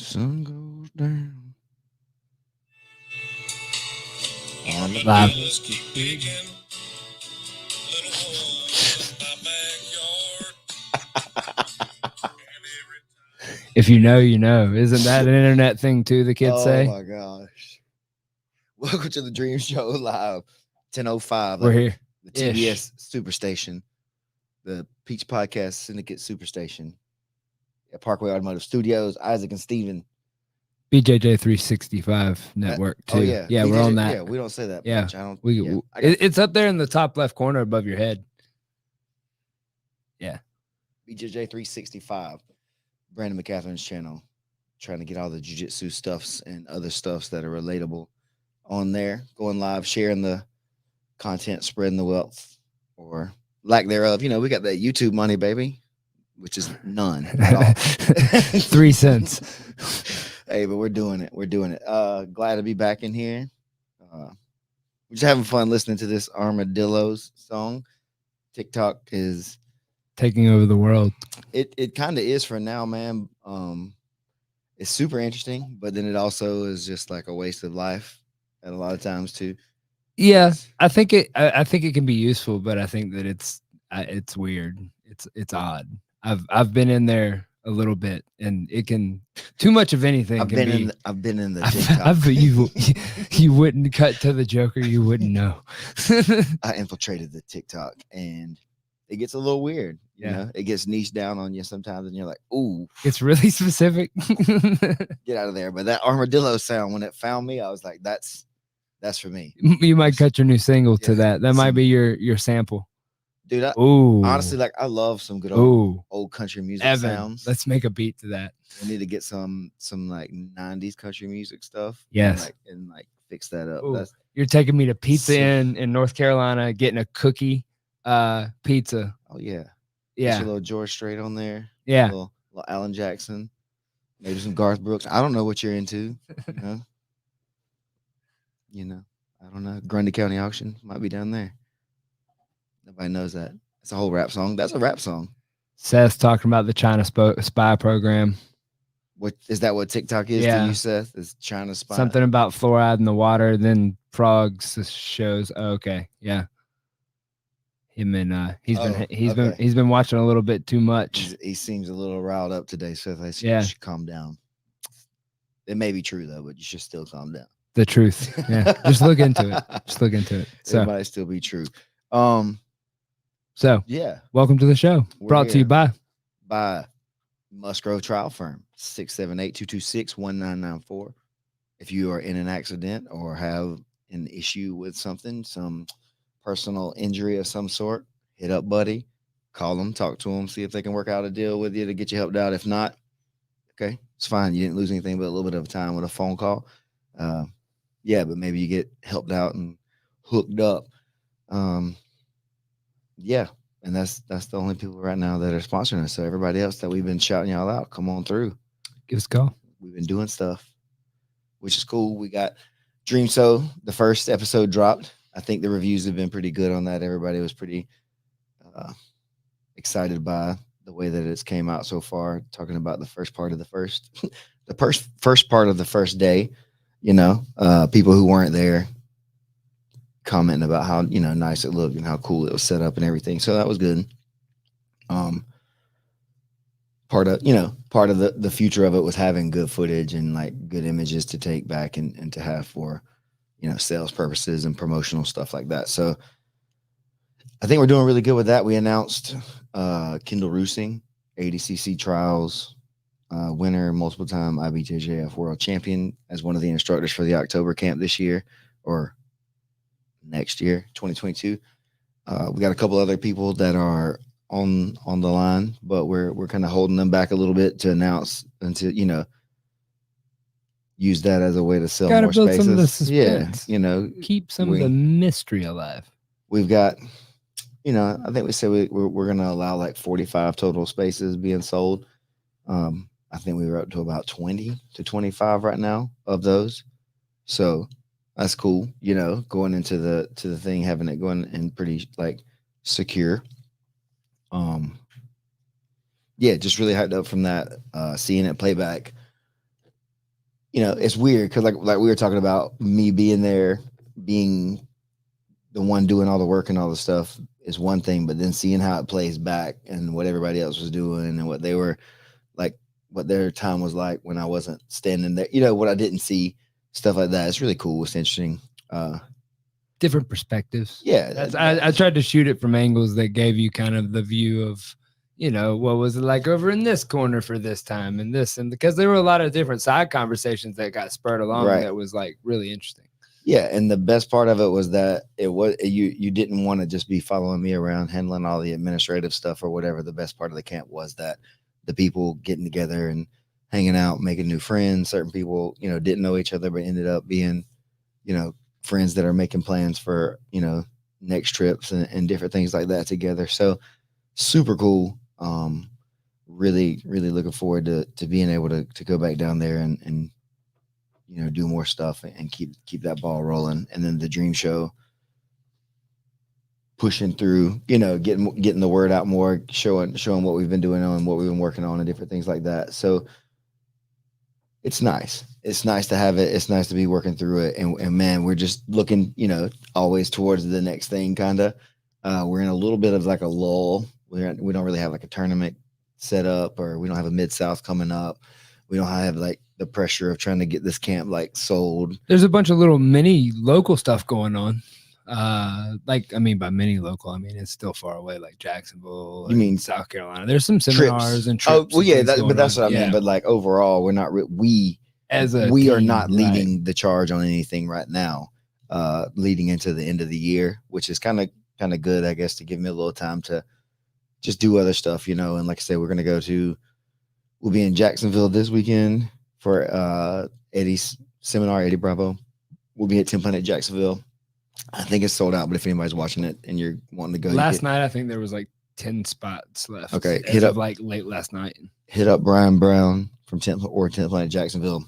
sun goes down. On the Live. bills keep digging. Little hole in my backyard. If you know, you know. Isn't that an internet thing too? The kids Oh say. my gosh! Welcome to the Dream Show live, 10:05. We're here. The TBS Superstation, the Peach Podcast Syndicate Superstation at Parkway Automotive Studios. Isaac and Steven. BJJ 365 network too. Oh yeah, yeah, we're on that. Yeah, we don't say that. Yeah, much. I don't. It's up there in the top left corner above your head. Yeah, BJJ 365, Brandon McCatherine's channel, trying to get all the Jiu Jitsu stuffs and other stuffs that are relatable on there. Going live, sharing the content, spreading the wealth or lack thereof. You know, we got that YouTube money, baby, which is none at all. 3 cents. Hey, but we're doing it. We're doing it. Glad to be back in here. We're just having fun listening to this Armadillos song. TikTok is Taking over the world. it kind of is for now, man. It's super interesting, but then it also is just like a waste of life at a lot of times too. Yeah, I think it can be useful, but I think that it's weird. It's odd. I've been in there a little bit, and it can too much of anything. I've been in the TikTok. You wouldn't cut to the Joker. You wouldn't know. I infiltrated the TikTok, and it gets a little weird. You know, it gets niched down on you sometimes, and you're like, "Ooh, it's really specific." Get out of there!" But that armadillo sound, when it found me, I was like, "That's for me." You might cut your new single to that. That might be your sample. Dude, honestly, like I love some good old country music sounds. Let's make a beat to that. We need to get some like 90s country music stuff. Yes. And fix that up. You're taking me to Pizza Inn in North Carolina, getting a cookie pizza. Oh yeah. Yeah. Get a little George Strait on there. Yeah. A little Alan Jackson. Maybe some Garth Brooks. I don't know what you're into. You know, I don't know. Grundy County Auction might be down there. Nobody knows that. It's a whole rap song. That's a rap song. Seth talking about the China spy program. What is that? What TikTok is to you, Seth? Is China spy? Something about fluoride in the water. Then frogs shows. Oh, okay, yeah. Him and he's been watching a little bit too much. He seems a little riled up today, Seth. I should calm down. It may be true though, but you should still calm down. The truth. Yeah, just look into it. So it might still be true. So yeah, welcome to the show. Brought to you by Musgrove Trial Firm, 678-226-1994. If you are in an accident or have an issue with something, some personal injury of some sort, hit up Buddy, call them, talk to them, see if they can work out a deal with you to get you helped out. If not, okay, it's fine. You didn't lose anything but a little bit of time with a phone call. But maybe you get helped out and hooked up. And that's the only people right now that are sponsoring us. So everybody else that we've been shouting y'all out, come on through. Give us a call. We've been doing stuff, which is cool. We got Dream So, the first episode dropped. I think the reviews have been pretty good on that. Everybody was pretty excited by the way that it's came out so far. Talking about the first part of the first part of the first day, people who weren't there commenting about how nice it looked and how cool it was set up and everything. So that was good. Part of the future of it was having good footage and like good images to take back and to have for sales purposes and promotional stuff like that. So I think we're doing really good with that. We announced Kendall Roosing, ADCC trials winner, multiple time IBJJF world champion, as one of the instructors for the October camp this year or next year, 2022. We got a couple other people that are on the line, but we're kind of holding them back a little bit to announce and to use that as a way to sell more build spaces. Some of the suspense. Keep some of the mystery alive. We've got, I think we said we're going to allow like 45 total spaces being sold. I think we were up to about 20 to 25 right now of those. So that's cool, going into the thing, having it going and pretty like secure. Just really hyped up from that. Seeing it playback you know, it's weird because like we were talking about me being there, being the one doing all the work and all the stuff is one thing, but then seeing how it plays back and what everybody else was doing and what they were like, what their time was like when I wasn't standing there, you know, what I didn't see, stuff like that. It's really cool. It's interesting. Different perspectives. Yeah. I tried to shoot it from angles that gave you kind of the view of, you know, what was it like over in this corner for this time and this, and because there were a lot of different side conversations that got spurred along that was like really interesting. Yeah, and the best part of it was that it was you didn't want to just be following me around handling all the administrative stuff or whatever. The best part of the camp was that the people getting together and hanging out, making new friends. Certain people, you know, didn't know each other but ended up being, you know, friends that are making plans for, you know, next trips and different things like that together. So super cool. Really looking forward to being able to go back down there and you know, do more stuff and keep that ball rolling. And then the dream show, pushing through, you know, getting the word out more, showing what we've been doing and what we've been working on and different things like that. So it's nice. It's nice to have it. It's nice to be working through it. And man, we're just looking, you know, always towards the next thing. Kind of, we're in a little bit of like a lull. We don't really have like a tournament set up, or we don't have a Mid-South coming up. We don't have like the pressure of trying to get this camp like sold. There's a bunch of little mini local stuff going on. Like, I mean, by mini local, I mean, it's still far away, like Jacksonville. You mean South Carolina? There's some seminars and trips. Oh, well, yeah, but that's on. what I mean. But like overall, we're not, we are not leading the charge on anything right now, leading into the end of the year, which is kind of good, I guess, to give me a little time to just do other stuff, you know. And like I said, we'll be in Jacksonville this weekend for Eddie's seminar, Eddie Bravo. We'll be at 10 Planet Jacksonville. I think it's sold out, but if anybody's watching it and you're wanting to go, last night I think there was like 10 spots left. Okay, hit up like late last night. Hit up Brian Brown from 10 Planet Jacksonville.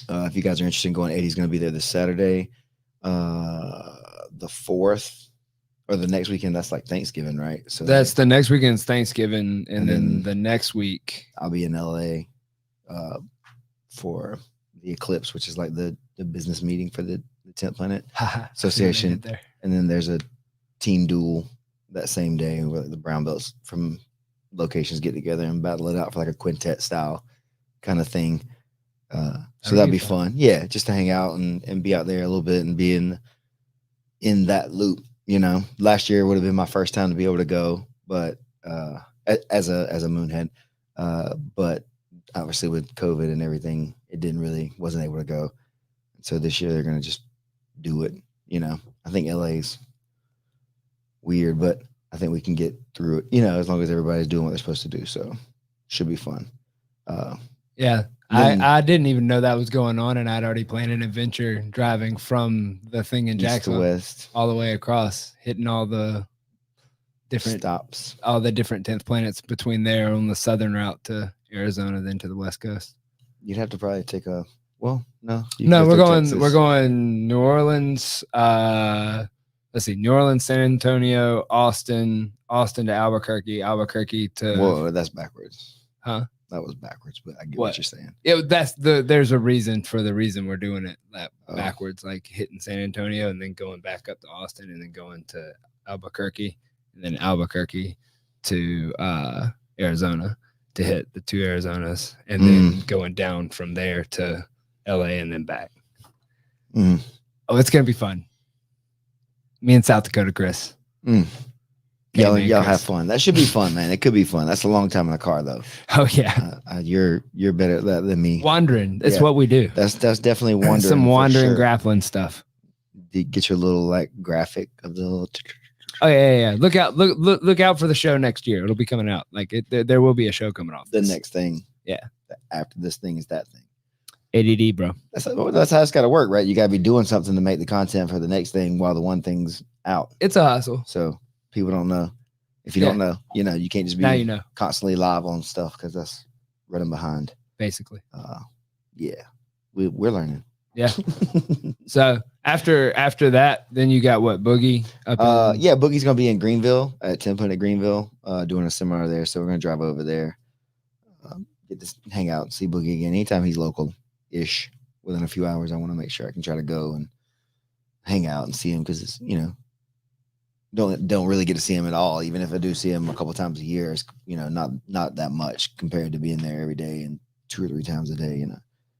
If you guys are interested in going, Eddie's going to be there this Saturday, the 4th. Or the next weekend, that's like Thanksgiving, right? So that's the next weekend's Thanksgiving, and then the next week I'll be in LA for the Eclipse, which is like the business meeting for the 10th Planet Association. And then there's a team duel that same day where the brown belts from locations get together and battle it out for like a quintet style kind of thing. So that'd be fun. Yeah, just to hang out and be out there a little bit and be in that loop. You know, last year would have been my first time to be able to go, but as a Moonhead, but obviously with COVID and everything, wasn't able to go. So this year they're going to just do it. You know, I think LA's weird, but I think we can get through it, you know, as long as everybody's doing what they're supposed to do. So should be fun. Yeah. I didn't even know that was going on, and I'd already planned an adventure driving from the thing in Jacksonville west all the way across, hitting all the different stops, all the different 10th planets between there on the southern route to Arizona, then to the West Coast. You'd have to probably take we're going New Orleans. Let's see, New Orleans, San Antonio, Austin to Albuquerque to. Whoa, that's backwards. Huh? That was backwards, but I get what you're saying. Yeah, there's a reason for the reason we're doing it backwards, like hitting San Antonio and then going back up to Austin and then going to Albuquerque and then Albuquerque to Arizona to hit the 2 Arizonas and then going down from there to LA and then back. Oh, it's gonna be fun. Me and South Dakota Chris. Y'all have fun. That should be fun, man. It could be fun. That's a long time in the car, though. Oh yeah, you're better at that than me. Wandering. That's what we do. That's definitely wandering. Some wandering grappling stuff. Get your little like graphic of the little. Oh yeah. Look out for the show next year. It'll be coming out. Like there will be a show coming off. The next thing. Yeah. After this thing is that thing. ADD, bro. That's how it's got to work, right? You got to be doing something to make the content for the next thing while the one thing's out. It's a hustle. So. People don't know. If you don't know, you know, you can't just be constantly live on stuff because that's running behind. Basically. Yeah. We're learning. Yeah. So after that, then you got what, Boogie? Boogie's gonna be in Greenville at 10 Planet Greenville, doing a seminar there. So we're gonna drive over there, get to hang out and see Boogie again anytime he's local-ish. within a few hours, I want to make sure I can try to go and hang out and see him, because it's, don't really get to see him at all. Even if I do see him a couple times a year, it's, not that much compared to being there every day and 2 or 3 times a day,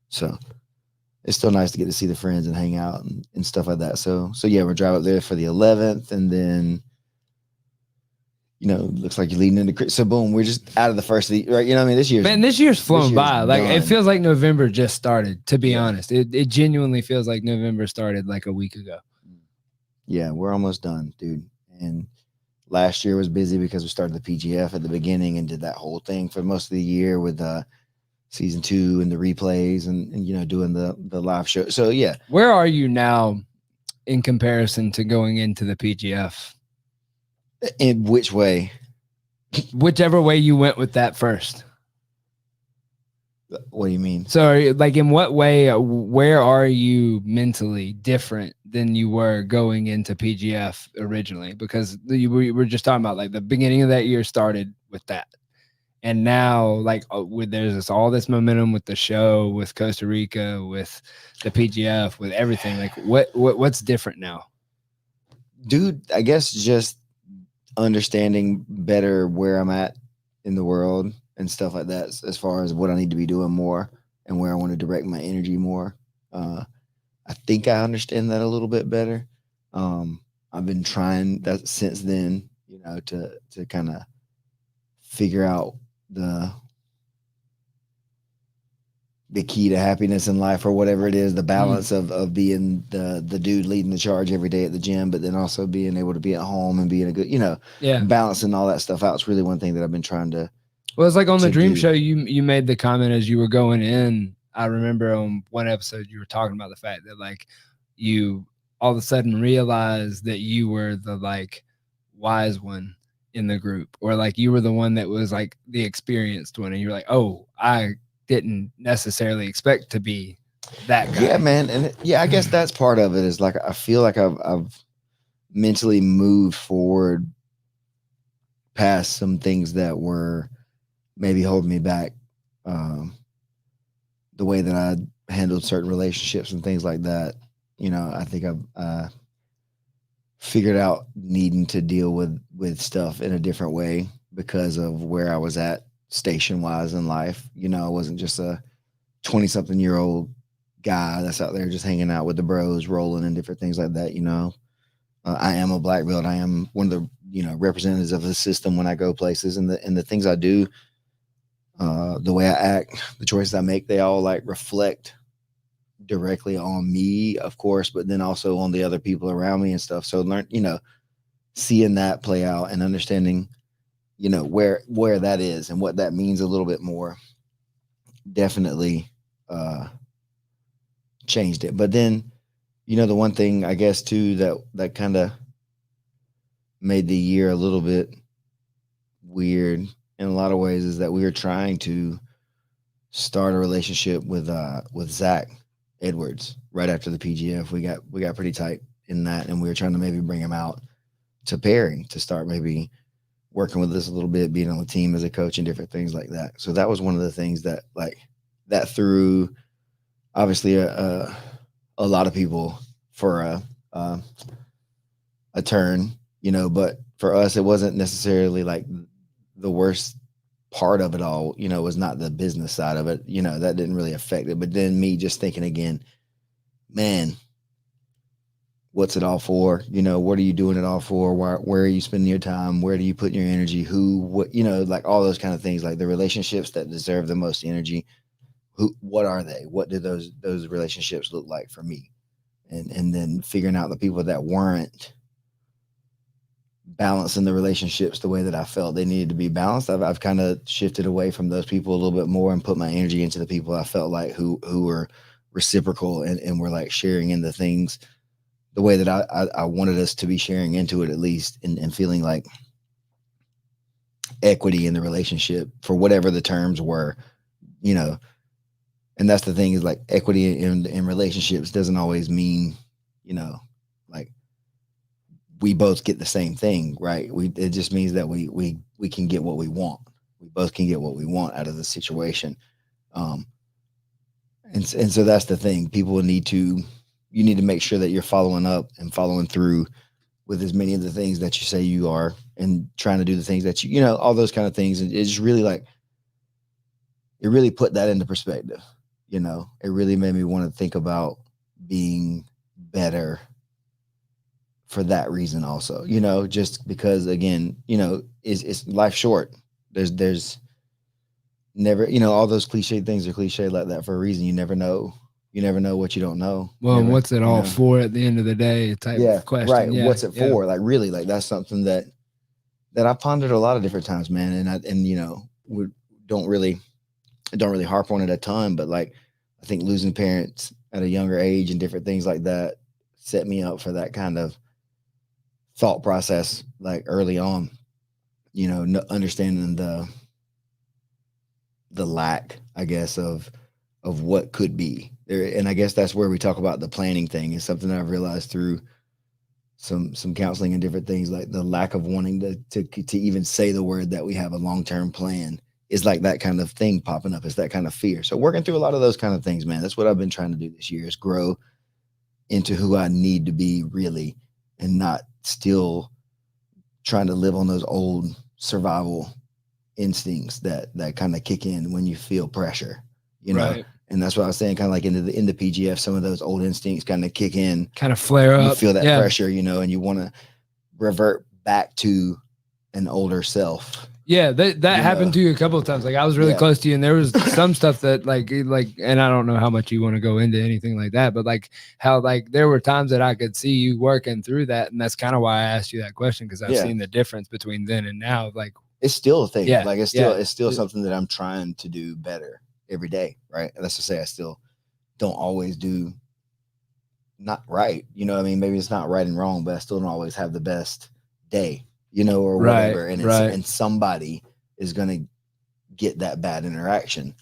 So it's still nice to get to see the friends and hang out and stuff like that. So yeah, we're driving up there for the 11th, and then, looks like you're leading into, so boom, we're just out of the first of the, right? This year's flown by. Like, done. it feels like November just started, to be honest. It genuinely feels like November started like a week ago. Yeah, we're almost done, dude. And last year was busy because we started the PGF at the beginning and did that whole thing for most of the year with season 2 and the replays and doing the live show. So yeah. Where are you now in comparison to going into the PGF? In which way? Whichever way you went with that first. What do you mean? So, like, in what way, where are you mentally different than you were going into PGF originally? Because we were just talking about, like, the beginning of that year started with that. And now, like, there's all this momentum with the show, with Costa Rica, with the PGF, with everything. Like, what's different now? Dude, I guess just understanding better where I'm at in the world and stuff like that, as far as what I need to be doing more and where I want to direct my energy more. I think I understand that a little bit better. I've been trying that since then, to kind of figure out the key to happiness in life, or whatever it is, the balance of being the dude leading the charge every day at the gym, but then also being able to be at home and being a good, balancing all that stuff out. It's really one thing that I've been trying to. Well, it's like on the Dream Show, you made the comment as you were going in. I remember on one episode you were talking about the fact that, like, you all of a sudden realized that you were the, like, wise one in the group, or like you were the one that was like the experienced one, and you're like, oh, I didn't necessarily expect to be that guy. Yeah, man. And I guess that's part of it, is like, I feel like I've mentally moved forward past some things that were maybe holding me back. The way that I handled certain relationships and things like that, I think I've figured out needing to deal with stuff in a different way because of where I was at station wise in life. I wasn't just a 20-something-year-old guy that's out there just hanging out with the bros, rolling and different things like that. I am a black belt. I am one of the, representatives of the system when I go places, and the things I do, the way I act, the choices I make, they all like reflect directly on me, of course, but then also on the other people around me and stuff. So seeing that play out and understanding, where that is and what that means a little bit more, definitely changed it. But then, the one thing I guess too that kind of made the year a little bit weird in a lot of ways is that we were trying to start a relationship with Zach Edwards right after the PGF. We got pretty tight in that, and we were trying to maybe bring him out to Perry to start maybe working with us a little bit, being on the team as a coach and different things like that. So that was one of the things that threw obviously a lot of people for a turn, but for us, it wasn't necessarily like the worst part of it all, was not the business side of it, that didn't really affect it. But then me just thinking again, man, what's it all for? What are you doing it all for? Where are you spending your time? Where do you put your energy? What, like all those kind of things, like the relationships that deserve the most energy. What are they? What do those relationships look like for me? And then figuring out the people that weren't balancing the relationships the way that I felt they needed to be balanced. I've kind of shifted away from those people a little bit more and put my energy into the people I felt like who were reciprocal and were like sharing in the things the way that I wanted us to be sharing into it, at least, and feeling like equity in the relationship for whatever the terms were, and that's the thing, is like equity in relationships doesn't always mean, like we both get the same thing, right? It just means that we can get what we want. We both can get what we want out of the situation. And so that's the thing. People need to make sure that you're following up and following through with as many of the things that you say you are, and trying to do the things that you know, all those kind of things. And it's really like, it really put that into perspective. You know, it really made me want to think about being better for that reason also, you know, just because, again, you know, it's life short. There's never, you know, all those cliche things are cliche like that for a reason. You never know what you don't know. Well, Never, what's it all for at the end of the day type of question. Right. Yeah, What's it for? Like, really, like, that's something that I pondered a lot of different times, man. And you know, we don't really harp on it a ton, but like, I think losing parents at a younger age and different things like that set me up for that kind of thought process, like early on, you know, understanding the lack, I guess, of what could be there. And I guess that's where we talk about the planning thing, is something that I've realized through some counseling and different things, like the lack of wanting to even say the word that we have a long-term plan is like that kind of thing popping up. It's that kind of fear. So working through a lot of those kind of things, man, that's what I've been trying to do this year, is grow into who I need to be, really, and not still trying to live on those old survival instincts that kind of kick in when you feel pressure, you know. Right. And that's what I was saying, kind of like in the PGF, some of those old instincts kind of kick in, kind of flare up. You feel that pressure, you know, and you want to revert back to an older self. Yeah, that happened to you a couple of times. Like, I was really close to you, and there was some stuff that like, and I don't know how much you want to go into anything like that, but like how, like, there were times that I could see you working through that, and that's kind of why I asked you that question, because I've seen the difference between then and now. Like, it's still a thing. Yeah, like it's still something that I'm trying to do better every day. Right. Let's just say I still don't always do not right. You know what I mean? Maybe it's not right and wrong, but I still don't always have the best day, you know, or whatever. And and somebody is going to get that bad interaction.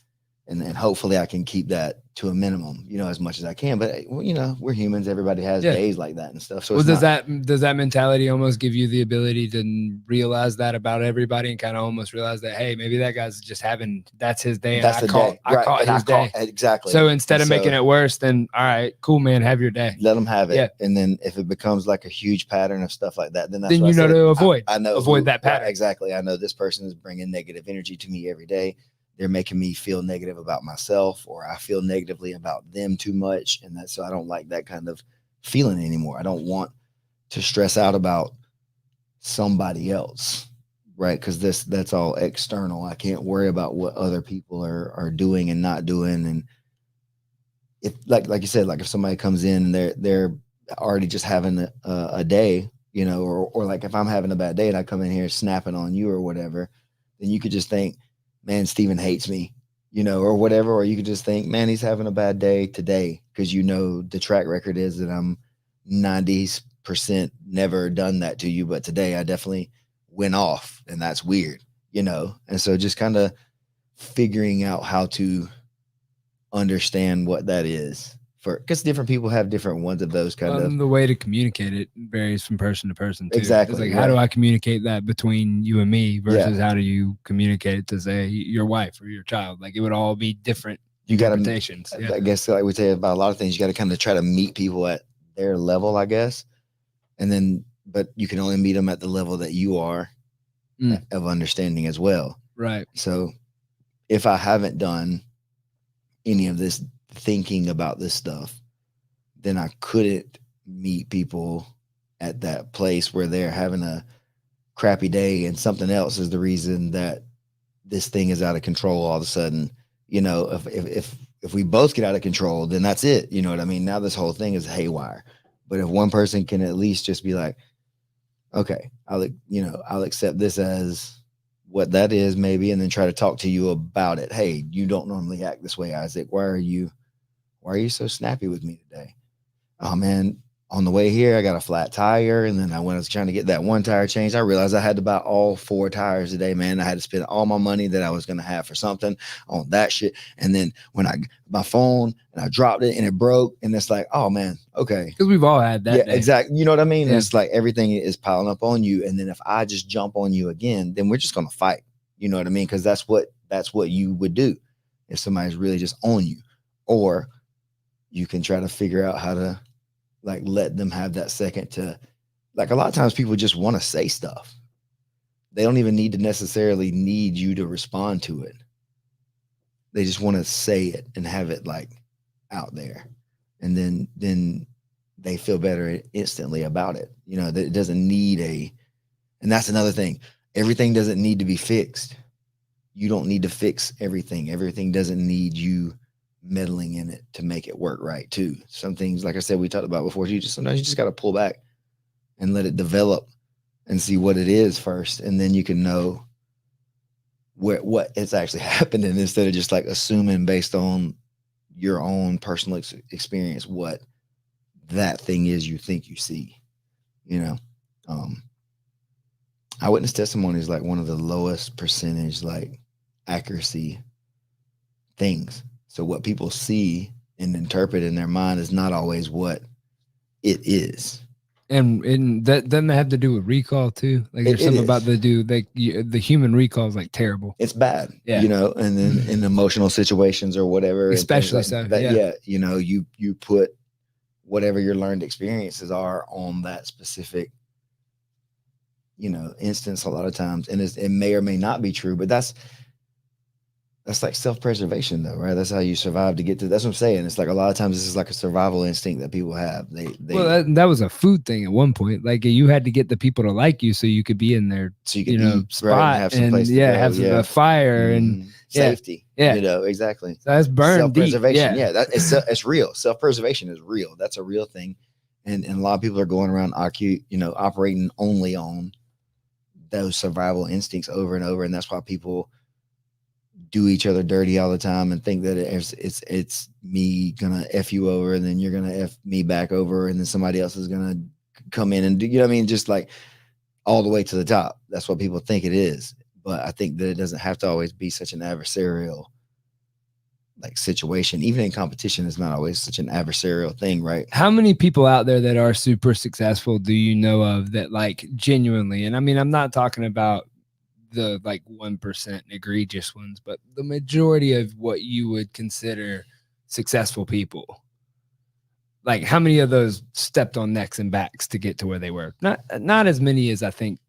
And hopefully I can keep that to a minimum, you know, as much as I can. But, you know, we're humans. Everybody has days like that and stuff. So does that mentality almost give you the ability to realize that about everybody, and kind of almost realize that, hey, maybe that guy's just having, that's his day. That's and I caught his day. Exactly. So instead of making it worse, then all right, cool, man, have your day. Let them have it. Yeah. And then if it becomes like a huge pattern of stuff like that, then that's then you know to avoid. I know avoid that pattern. Right, exactly. I know this person is bringing negative energy to me every day. They're making me feel negative about myself, or I feel negatively about them too much. And so I don't like that kind of feeling anymore. I don't want to stress out about somebody else, right? Because that's all external. I can't worry about what other people are doing and not doing. And if like you said, like if somebody comes in and they're already just having a day, you know, or like if I'm having a bad day and I come in here snapping on you or whatever, then you could just think, man, Steven hates me, you know, or whatever. Or you could just think, man, he's having a bad day today, because, you know, the track record is that I'm 90% never done that to you. But today I definitely went off, and that's weird, you know. And so just kind of figuring out how to understand what that is, because different people have different ones of those kind of. The way to communicate it varies from person to person too. Exactly. It's like, how do I communicate that between you and me versus how do you communicate it to, say, your wife or your child? Like, it would all be different interpretations. I guess, like we say about a lot of things, you got to kind of try to meet people at their level, I guess. And then, but you can only meet them at the level that you are of understanding as well. Right. So if I haven't done any of this thinking about this stuff, then I couldn't meet people at that place where they're having a crappy day and something else is the reason that this thing is out of control all of a sudden. You know, if we both get out of control, then that's it. You know what I mean? Now this whole thing is haywire. But if one person can at least just be like, okay, I'll accept this as what that is, maybe, and then try to talk to you about it. Hey, you don't normally act this way, Isaac. Why are you so snappy with me today? Oh man, on the way here, I got a flat tire. And then when I was trying to get that one tire changed, I realized I had to buy all 4 tires today, man. I had to spend all my money that I was going to have for something on that shit. And then when my phone and I dropped it and it broke, and it's like, oh man, okay. Because we've all had that day. Exactly. You know what I mean? Yeah. It's like everything is piling up on you. And then if I just jump on you again, then we're just going to fight. You know what I mean? Because that's what you would do if somebody's really just on you. or you can try to figure out how to like let them have that second to, like, a lot of times people just want to say stuff. They don't even need to necessarily need you to respond to it. They just want to say it and have it like out there. And then they feel better instantly about it. You know, that it doesn't need and that's another thing. Everything doesn't need to be fixed. You don't need to fix everything. Everything doesn't need you meddling in it to make it work right too. Some things, like I said, we talked about before, sometimes you just got to pull back and let it develop and see what it is first. And then you can know what it's actually happening instead of just like assuming based on your own personal experience what that thing is you think you see. You know, eyewitness testimony is like one of the lowest percentage like accuracy things. So what people see and interpret in their mind is not always what it is. And that doesn't have to do with recall too. Like there's something about the human recall is like terrible. It's bad, you know. And then in emotional situations or whatever, especially like so, that, you know, you put whatever your learned experiences are on that specific, you know, instance a lot of times, and it may or may not be true, but that's like self-preservation though, right? That's how you survive to get to, that's what I'm saying. It's like a lot of times this is like a survival instinct that people have. Well, that was a food thing at one point. Like you had to get the people to like you so you could be in their, so you could spot, right, have some place to go, have a fire and safety. You know, exactly. So that's burned deep. Self-preservation. It's real. Self-preservation is real. That's a real thing. And a lot of people are going around operating only on those survival instincts over and over. And that's why people do each other dirty all the time and think that it's me gonna F you over and then you're gonna F me back over and then somebody else is gonna come in and do, you know what I mean? Just like all the way to the top. That's what people think it is. But I think that it doesn't have to always be such an adversarial like situation. Even in competition, it's not always such an adversarial thing, right? How many people out there that are super successful do you know of that like genuinely, and I mean, I'm not talking about the like 1% egregious ones, but the majority of what you would consider successful people, like how many of those stepped on necks and backs to get to where they were? Not as many as I think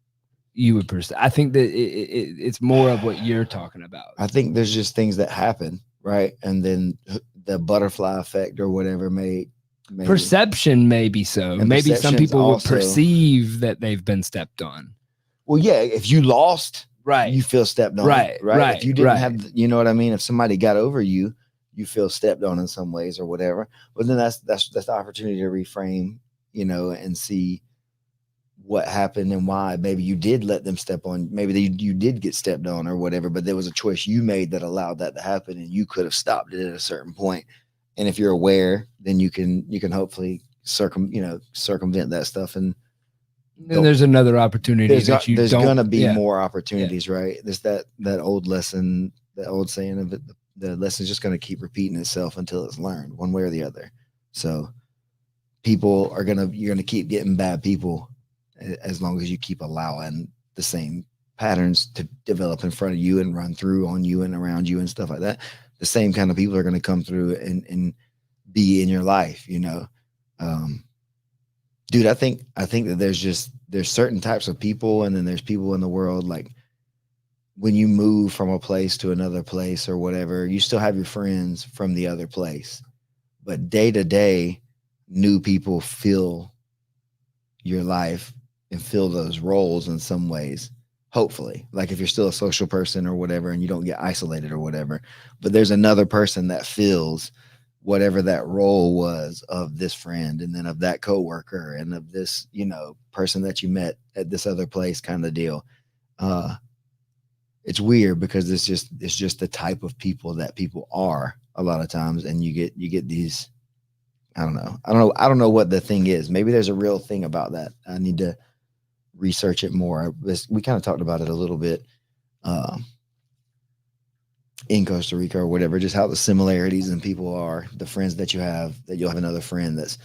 you would I think that it's more of what you're talking about. I think there's just things that happen, right? And then the butterfly effect or whatever may perception maybe so. And maybe some people also will perceive that they've been stepped on. Well, yeah, if you lost, right, you feel stepped on, right? If you didn't have, you know what I mean? If somebody got over you, you feel stepped on in some ways or whatever. But then that's the opportunity to reframe, you know, and see what happened and why. Maybe you did let them step on. Maybe you did get stepped on or whatever. But there was a choice you made that allowed that to happen, and you could have stopped it at a certain point. And if you're aware, then you can hopefully circumvent that stuff. And there's another opportunity. There's going to be more opportunities, right? There's that old lesson, the old saying of it, the lesson is just going to keep repeating itself until it's learned one way or the other. So you're going to keep getting bad people as long as you keep allowing the same patterns to develop in front of you and run through on you and around you and stuff like that. The same kind of people are going to come through and be in your life, you know? Dude, I think that there's certain types of people, and then there's people in the world, like when you move from a place to another place or whatever, you still have your friends from the other place, but day to day, new people fill your life and fill those roles in some ways. Hopefully, like if you're still a social person or whatever, and you don't get isolated or whatever, but there's another person that fills whatever that role was of this friend, and then of that coworker, and of this, you know, person that you met at this other place, kind of deal. It's weird because it's just the type of people that people are a lot of times, and you get these. I don't know what the thing is. Maybe there's a real thing about that. I need to research it more. We kind of talked about it a little bit in Costa Rica or whatever, just how the similarities in people are, the friends that you have, that you'll have another friend that's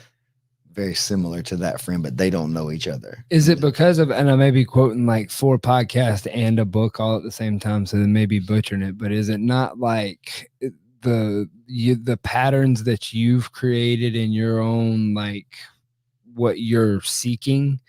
very similar to that friend, but they don't know each other. Is it because of, and I may be quoting like 4 podcasts and a book all at the same time, so they may be butchering it, but is it not like the patterns that you've created in your own, like what you're seeking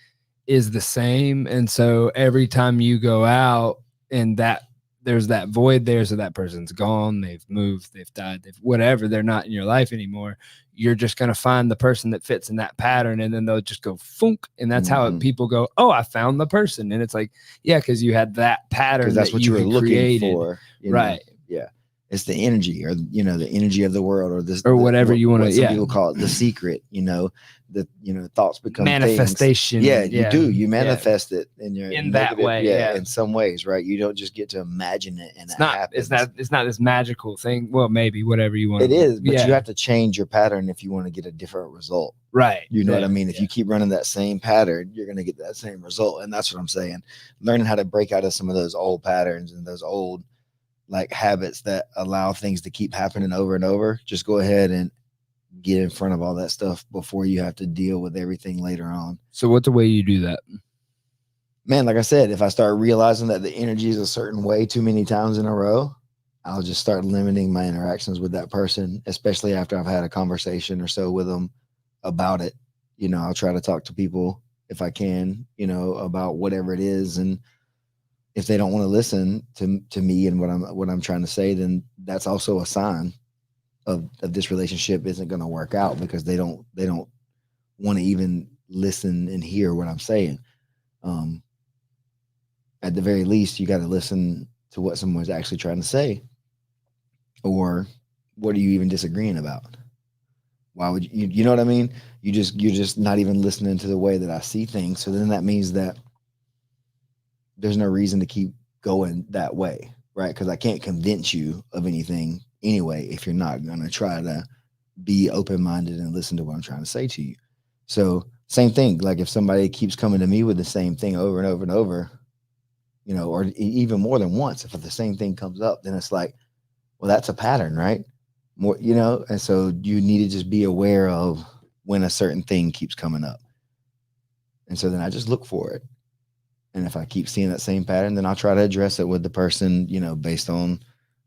is the same. And so every time you go out and that there's that void there, so that person's gone, they've moved, they've died, they've whatever, they're not in your life anymore. You're just going to find the person that fits in that pattern, and then they'll just go funk. And that's how people go, oh, I found the person. And it's like, yeah, because you had that pattern. Because that's what you were looking created. for. Right. Yeah. It's the energy, or the energy of the world, or this, or whatever you want to. Some Yeah, people call it the secret. Thoughts become manifestation. Things. Yeah, you do. You manifest it in your in that way. Yeah, in some ways, right? You don't just get to imagine it, and it's not this magical thing. Well, maybe whatever you want. It is, but you have to change your pattern if you want to get a different result. Right. You know what I mean? If you keep running that same pattern, you're going to get that same result, and that's what I'm saying. Learning how to break out of some of those old patterns and those old like habits that allow things to keep happening over and over. Just go ahead and get in front of all that stuff before you have to deal with everything later on. So what's the way you do that? Man, like I said, if I start realizing that the energy is a certain way too many times in a row, I'll just start limiting my interactions with that person, especially after I've had a conversation or so with them about it. I'll try to talk to people if I can, about whatever it is. And if they don't want to listen to me and what I'm trying to say, then that's also a sign of this relationship isn't going to work out, because they don't want to even listen and hear what I'm saying. At the very least, you got to listen to what someone's actually trying to say, or what are you even disagreeing about? Why would you know what I mean? You're just not even listening to the way that I see things. So then that means that there's no reason to keep going that way, right? Because I can't convince you of anything anyway if you're not going to try to be open-minded and listen to what I'm trying to say to you. So same thing, like if somebody keeps coming to me with the same thing over and over and over, or even more than once, if the same thing comes up, then it's like, well, that's a pattern, right? More, and so you need to just be aware of when a certain thing keeps coming up. And so then I just look for it. And if I keep seeing that same pattern, then I'll try to address it with the person, based on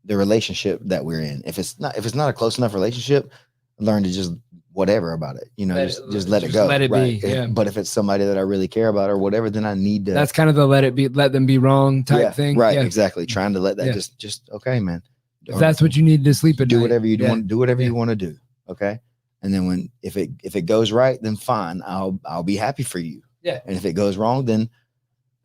the relationship that we're in. If it's not a close enough relationship, learn to just whatever about it, just let it go. Let it right? be. Yeah. But if it's somebody that I really care about or whatever, then I need to. That's kind of the let them be wrong type thing. Right. Yeah. Exactly. Trying to let that just okay, man. If that's what you need to sleep at do night, whatever you want. Do whatever you want to do. Okay. And then if it goes right, then fine. I'll be happy for you. Yeah. And if it goes wrong, then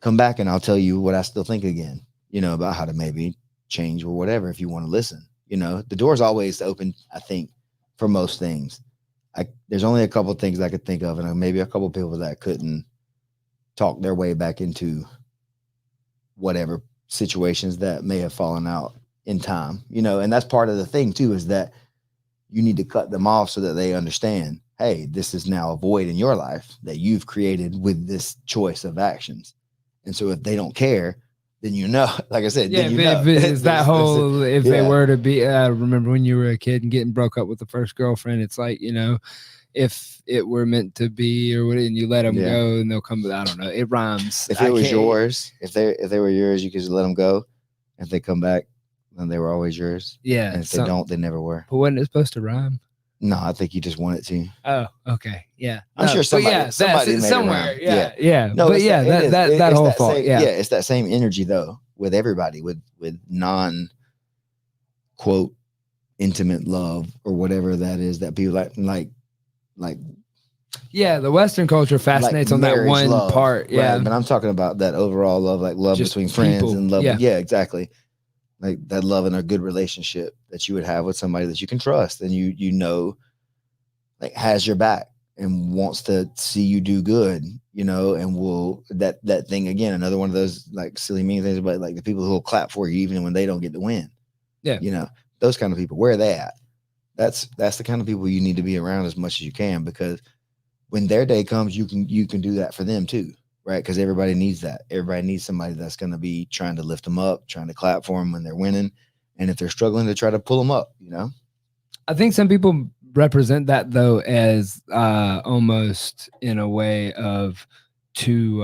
come back and I'll tell you what I still think again, about how to maybe change or whatever, if you want to listen. The door's always open, I think, for most things. There's only a couple of things I could think of, and maybe a couple of people that couldn't talk their way back into whatever situations that may have fallen out in time, and that's part of the thing too, is that you need to cut them off so that they understand, hey, this is now a void in your life that you've created with this choice of actions. And so if they don't care, then like I said, if they were to be, remember when you were a kid and getting broke up with the first girlfriend, it's like, if it were meant to be or what, and you let them go and they'll come, I don't know, it rhymes. If it was yours, if they were yours, you could just let them go. If they come back, then they were always yours. Yeah. And if they don't, they never were. But wasn't it supposed to rhyme? No, I think you just want it to. Oh, okay. Yeah. I'm sure somebody made somewhere. It rhyme. Yeah. No, but that whole fault. It's that same energy though, with everybody, with non quote intimate love or whatever that is that people like. Yeah, the Western culture fascinates on that one love, part. Yeah. Right? But I'm talking about that overall love, like love just between friends and love. Yeah, exactly. Like that love in a good relationship that you would have with somebody that you can trust and like has your back and wants to see you do good, and will that thing again, another one of those like silly mean things, but like the people who will clap for you even when they don't get to win. Yeah. Those kind of people, where are they at? That's the kind of people you need to be around as much as you can, because when their day comes, you can do that for them too. Right. Because everybody needs that. Everybody needs somebody that's going to be trying to lift them up, trying to clap for them when they're winning. And if they're struggling, to try to pull them up, I think some people represent that though, as almost in a way of to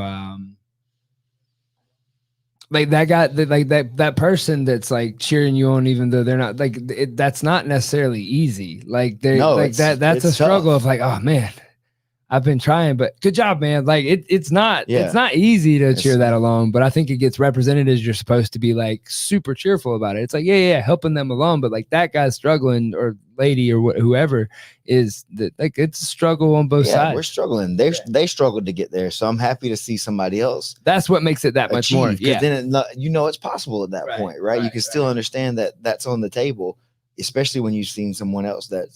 like that guy, like that person that's like cheering you on, even though they're not like that's not necessarily easy. Like they No, like that's a it's struggle tough. of like, oh man, I've been trying, but good job, man. Like it's not easy to cheer that along, but I think it gets represented as you're supposed to be like super cheerful about it. It's like, yeah, helping them along, but like that guy's struggling or lady or whoever is that, like it's a struggle on both sides. We're struggling. They struggled to get there, so I'm happy to see somebody else. That's what makes it that much more. Because then it's possible at that point, right? You can still understand that that's on the table, especially when you've seen someone else that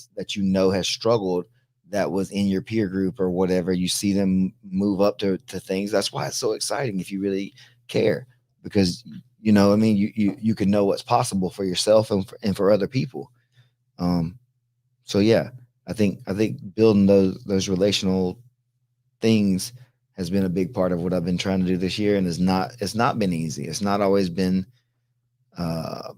has struggled, that was in your peer group or whatever. You see them move up to things. That's why it's so exciting if you really care, because you can know what's possible for yourself and for other people. So yeah, I think building those relational things has been a big part of what I've been trying to do this year, and it's not been easy. It's not always been I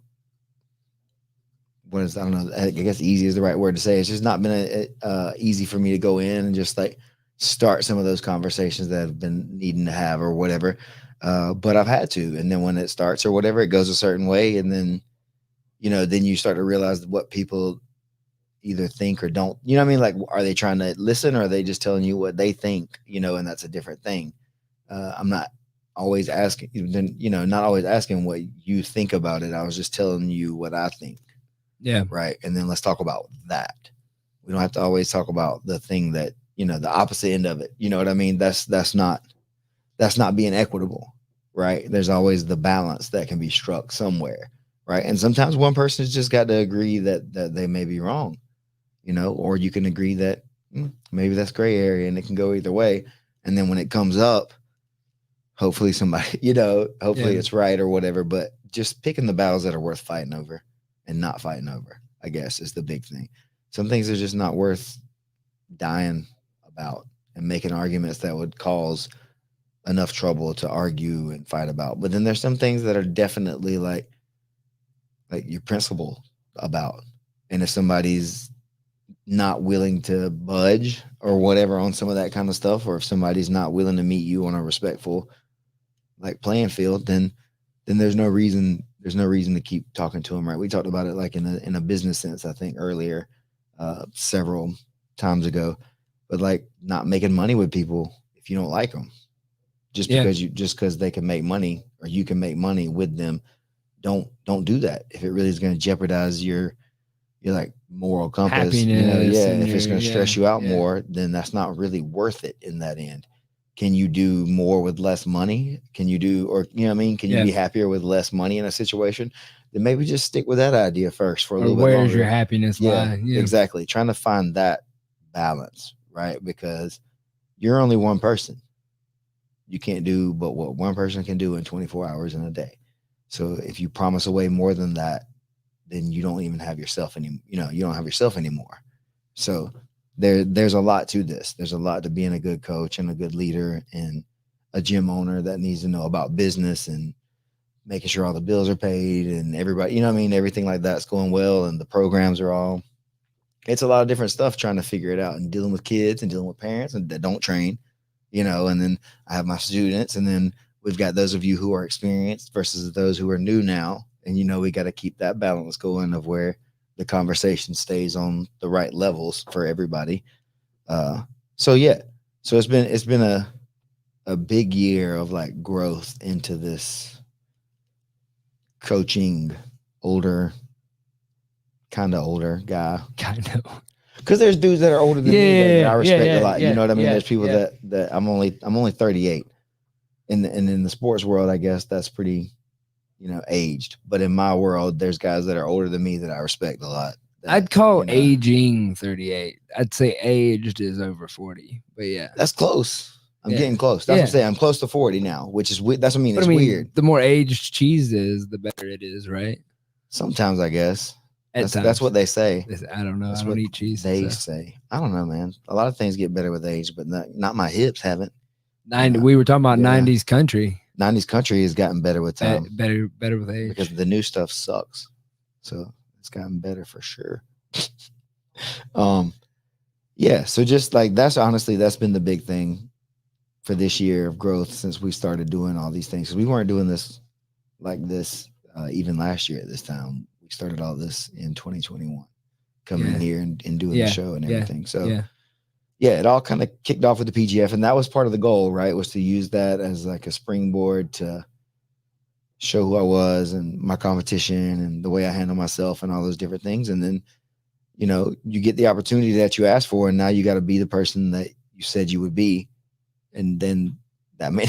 don't know, I guess easy is the right word to say. It's just not been easy for me to go in and just like start some of those conversations that I've been needing to have or whatever. But I've had to. And then when it starts or whatever, it goes a certain way. And then, then you start to realize what people either think or don't, you know what I mean? Like, are they trying to listen, or are they just telling you what they think, and that's a different thing. I'm not always asking, not always asking what you think about it. I was just telling you what I think. Yeah. Right. And then let's talk about that. We don't have to always talk about the thing that, the opposite end of it. You know what I mean? That's not being equitable. Right. There's always the balance that can be struck somewhere. Right. And sometimes one person's just got to agree that they may be wrong, or you can agree that maybe that's gray area and it can go either way. And then when it comes up, hopefully somebody, it's right or whatever, but just picking the battles that are worth fighting over. And not fighting over, I guess, is the big thing. Some things are just not worth dying about and making arguments that would cause enough trouble to argue and fight about. But then there's some things that are definitely like your principle about. And if somebody's not willing to budge or whatever on some of that kind of stuff, or if somebody's not willing to meet you on a respectful playing field, then there's no reason to keep talking to them, right? We talked about it like in a business sense, I think earlier, several times ago, but like not making money with people if you don't like them, just because they can make money or you can make money with them. Don't do that. If it really is going to jeopardize your like moral compass, happiness, if it's going to stress you out more, then that's not really worth it in that end. Can you do more with less money? Can you do, or you know what I mean? Can you be happier with less money in a situation? Then maybe just stick with that idea first for a little bit longer. Where's your happiness lie? Yeah, exactly. Trying to find that balance, right? Because you're only one person. You can't do but what one person can do in 24 hours in a day. So if you promise away more than that, then you don't even have yourself anymore. You don't have yourself anymore. So there's a lot to this. There's a lot to being a good coach and a good leader and a gym owner that needs to know about business and making sure all the bills are paid and everybody, everything like that's going well and the programs are all. It's a lot of different stuff trying to figure it out and dealing with kids and dealing with parents and that don't train, and then I have my students, and then we've got those of you who are experienced versus those who are new now. And, we got to keep that balance going of where the conversation stays on the right levels for everybody. So it's been a big year of like growth into this coaching kind of older guy. Because there's dudes that are older than me that I respect a lot. You know what I mean? There's people that I'm only 38 in the sports world. I guess that's pretty, aged. But in my world, there's guys that are older than me that I respect a lot. I'd call aging 38. I'd say aged is over 40. But yeah, that's close. I'm getting close. That's what I'm saying. I'm close to 40 now, which is weird. That's what I mean. It's weird. The more aged cheese is, the better it is, right? Sometimes, I guess. That's what they say. I don't know. I don't eat cheese. They say. I don't know, man. A lot of things get better with age, but not my hips haven't. We were talking about 90s country. 90s country has gotten better with time. Better with age. Because the new stuff sucks. So it's gotten better for sure. So just like that's been the big thing for this year of growth since we started doing all these things. Because we weren't doing this like this even last year at this time. We started all this in 2021, coming here and doing the show and everything. So yeah, it all kind of kicked off with the PGF, and that was part of the goal, right? Was to use that as like a springboard to show who I was and my competition and the way I handle myself and all those different things. And then, you know, you get the opportunity that you asked for, and now you got to be the person that you said you would be. And then that may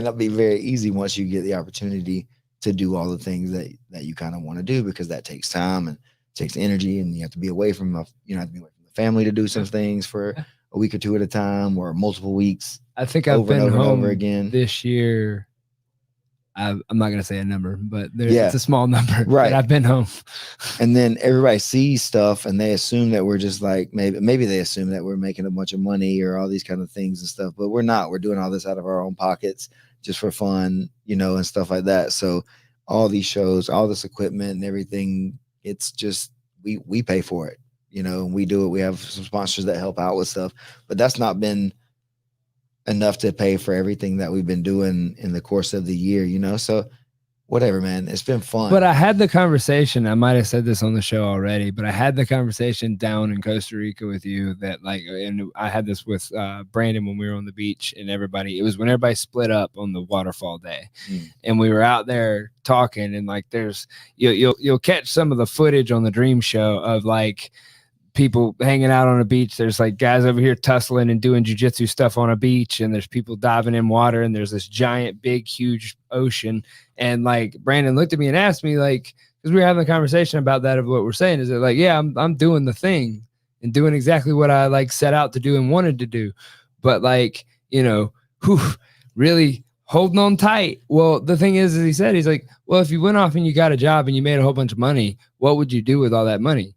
not be very easy once you get the opportunity to do all the things that you kind of want to do, because that takes time and takes energy, and you have to be away from the family to do some things for a week or two at a time, or multiple weeks. I think I've been home again this year. I'm not going to say a number, but it's a small number. Right. I've been home. And then everybody sees stuff and they assume that we're just like, maybe they assume that we're making a bunch of money or all these kind of things and stuff, but we're not. We're doing all this out of our own pockets just for fun, you know, and stuff like that. So all these shows, all this equipment and everything, it's just, we pay for it, you know, and we do it. We have some sponsors that help out with stuff, but that's not been enough to pay for everything that we've been doing in the course of the year, you know? So whatever, man, it's been fun. But I had the conversation, I might've said this on the show already, but I had the conversation down in Costa Rica with you that like, and I had this with Brandon when we were on the beach, and it was when everybody split up on the waterfall day. And we were out there talking, and like, you'll catch some of the footage on the Dream Show of like, people hanging out on a beach. There's like guys over here tussling and doing jiu-jitsu stuff on a beach, and there's people diving in water, and there's this giant, big, huge ocean. And like Brandon looked at me and asked me, like, because we were having a conversation about that, of what we're saying is that like, yeah, I'm doing the thing and doing exactly what I like set out to do and wanted to do, but like, you know, really holding on tight. Well, the thing is, as he said, he's like, well, if you went off and you got a job and you made a whole bunch of money, what would you do with all that money?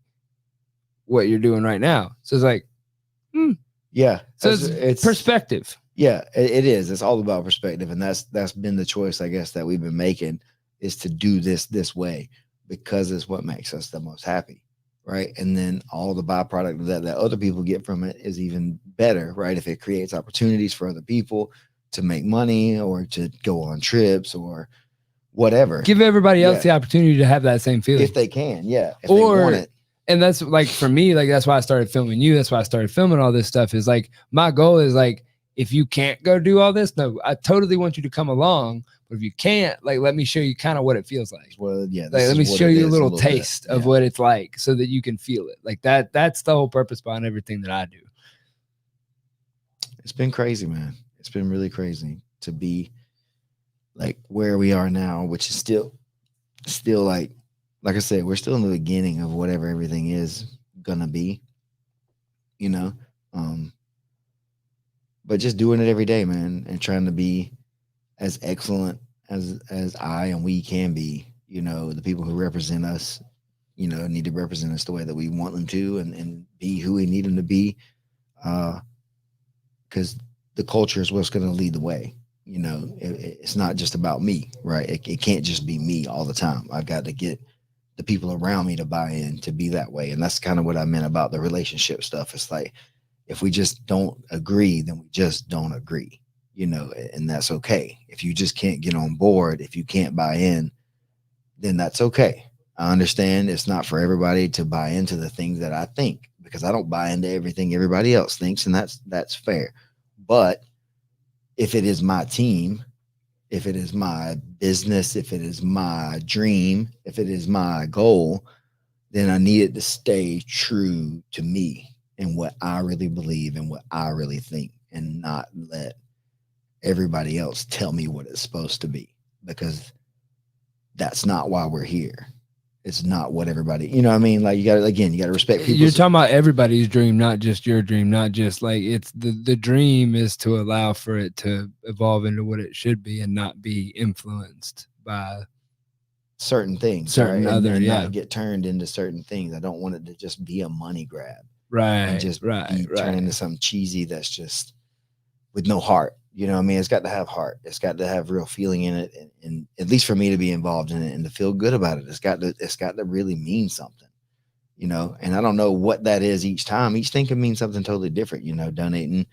What you're doing right now. So it's like, yeah. So it's perspective. Yeah, it is. It's all about perspective. And that's been the choice, I guess, that we've been making, is to do this way, because it's what makes us the most happy. Right. And then all the byproduct of that other people get from it is even better. Right. If it creates opportunities for other people to make money or to go on trips or whatever. Give everybody else the opportunity to have that same feeling. If they can. Yeah. If they want it. And that's like, for me, like, that's why I started filming you. That's why I started filming all this stuff, is like, my goal is like, if you can't go do all this, no, I totally want you to come along. But if you can't, like, let me show you kind of what it feels like. Well, yeah. Like, let me show you a little taste of what it's like, so that you can feel it. Like that's the whole purpose behind everything that I do. It's been crazy, man. It's been really crazy to be like where we are now, which is still like I said, we're still in the beginning of whatever everything is gonna be, you know. But just doing it every day, man, and trying to be as excellent as I and we can be. You know, the people who represent us, you know, need to represent us the way that we want them to, and be who we need them to be. Because the culture is what's going to lead the way. You know, it's not just about me, right? It can't just be me all the time. I've got to get the people around me to buy in to be that way. And that's kind of what I meant about the relationship stuff. It's like, if we just don't agree, then we just don't agree, you know, and that's okay. If you just can't get on board, if you can't buy in, then that's okay. I understand it's not for everybody to buy into the things that I think, because I don't buy into everything everybody else thinks, and that's fair. But if it is my team, if it is my business, if it is my dream, if it is my goal, then I need it to stay true to me and what I really believe and what I really think, and not let everybody else tell me what it's supposed to be, because that's not why we're here. It's not what everybody, you know what I mean? Like, you got to respect people. You're talking about everybody's dream, not just your dream, not just like, it's the dream is to allow for it to evolve into what it should be and not be influenced by certain things, certain right? other, and not get turned into certain things. I don't want it to just be a money grab. Right. And just turn into something cheesy that's just with no heart. You know what I mean? It's got to have heart. It's got to have real feeling in it. And at least for me to be involved in it and to feel good about it, it's got to really mean something, you know? And I don't know what that is each time. Each thing can mean something totally different, you know, donating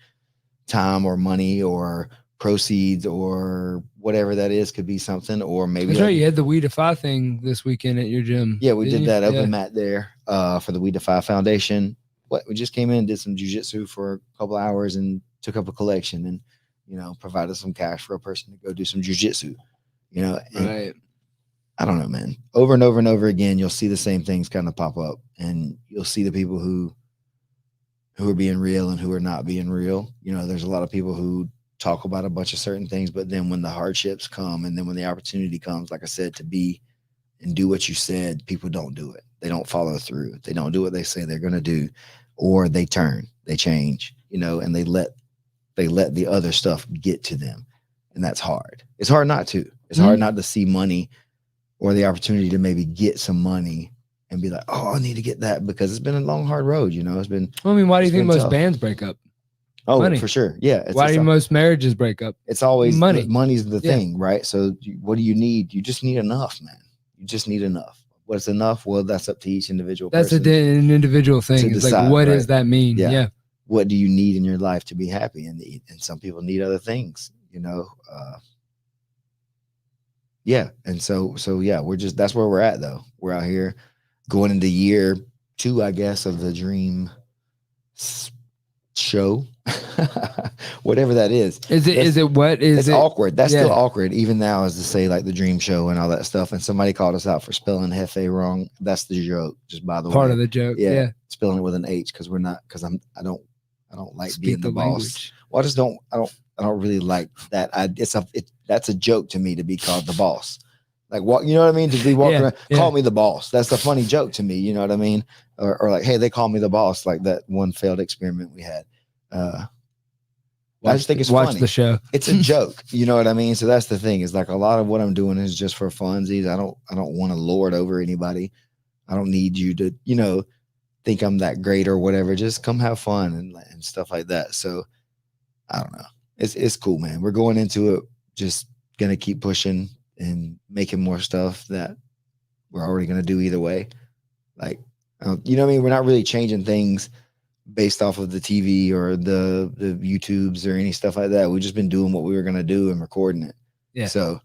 time or money or proceeds or whatever that is could be something, or maybe That's right. You had the We Defy thing this weekend at your gym. yeah, we didn't did you? that open Yeah. mat there for the We Defy Foundation. We just came in, did some jiu-jitsu for a couple hours and took up a collection and, provided some cash for a person to go do some jiu-jitsu, and Right. I don't know, man, over and over and over again, you'll see the same things kind of pop up, and you'll see the people who are being real and who are not being real. There's a lot of people who talk about a bunch of certain things, but then when the hardships come and then when the opportunity comes, like I said, to be and do what you said, people don't do it. They don't follow through. They don't do what they say they're going to do, or they turn, they change, and they let the other stuff get to them. And that's hard. It's hard not to. It's hard not to see money or the opportunity to maybe get some money and be like, oh, I need to get that, because it's been a long, hard road. It's been. Well, I mean, why do you it's think been most tough. bands break up? Oh, Money. for sure. Yeah. Why do most marriages break up? It's always money. Money's the Yeah. thing, right? So what do you need? You just need enough, man. You just need enough. What's enough? Well, that's up to each individual That's person. an individual thing. It's decide, like, what right? does that mean? Yeah. Yeah. What do you need in your life to be happy? And some people need other things, yeah. And so yeah, that's where we're at though. We're out here going into year 2, I guess, of the dream show, whatever that is. It's awkward. That's still Yeah. awkward. Even now, as to say like the dream show and all that stuff. And somebody called us out for spelling Hefe wrong. That's the joke. Just by the way, part of the joke. Yeah. spelling it with an H because we're not. Because I don't like Speak being the boss. language. Well, I don't really like that. That's a joke to me to be called the boss. Like what, you know what I mean? To be walking around, call me the boss. That's a funny joke to me. You know what I mean? Or like, hey, they call me the boss. Like that one failed experiment we had. I just think it's watch funny. the show. It's a joke. You know what I mean? So that's the thing. Is like a lot of what I'm doing is just for funsies. I don't want to lord over anybody. I don't need you to, think I'm that great or whatever. Just come have fun and stuff like that. So I don't know. It's cool, man. We're going into it just gonna keep pushing and making more stuff that we're already gonna do either way. Like, you know what I mean? We're not really changing things based off of the TV or the YouTubes or any stuff like that. We've just been doing what we were gonna do and recording it. Yeah. So,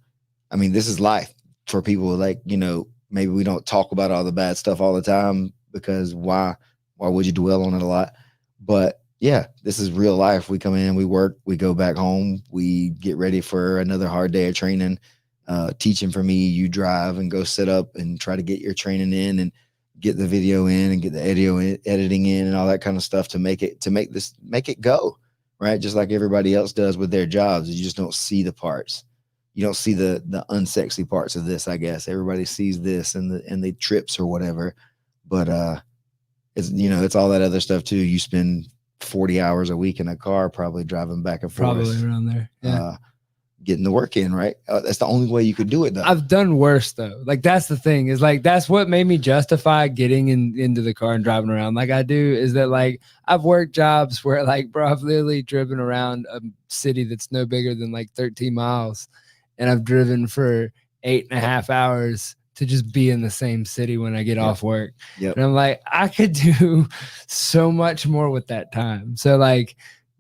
I mean, this is life for people. Like, maybe we don't talk about all the bad stuff all the time because why would you dwell on it a lot? But yeah, this is real life. We come in, we work, we go back home, we get ready for another hard day of training. Teaching for me, you drive and go sit up and try to get your training in and get the video in and get the editing in and all that kind of stuff to make it go, right? Just like everybody else does with their jobs. You just don't see the parts. You don't see the unsexy parts of this, I guess. Everybody sees this and the trips or whatever. But it's all that other stuff too. You spend 40 hours a week in a car, probably driving back and forth. Probably around there. Yeah. Getting the work in, right? That's the only way you could do it though. I've done worse though. Like that's the thing is like, that's what made me justify getting into the car and driving around like I do is that like I've worked jobs where like, bro, I've literally driven around a city that's no bigger than like 13 miles. And I've driven for 8.5 hours to just be in the same city when I get off work. Yep. And I'm like, I could do so much more with that time. So like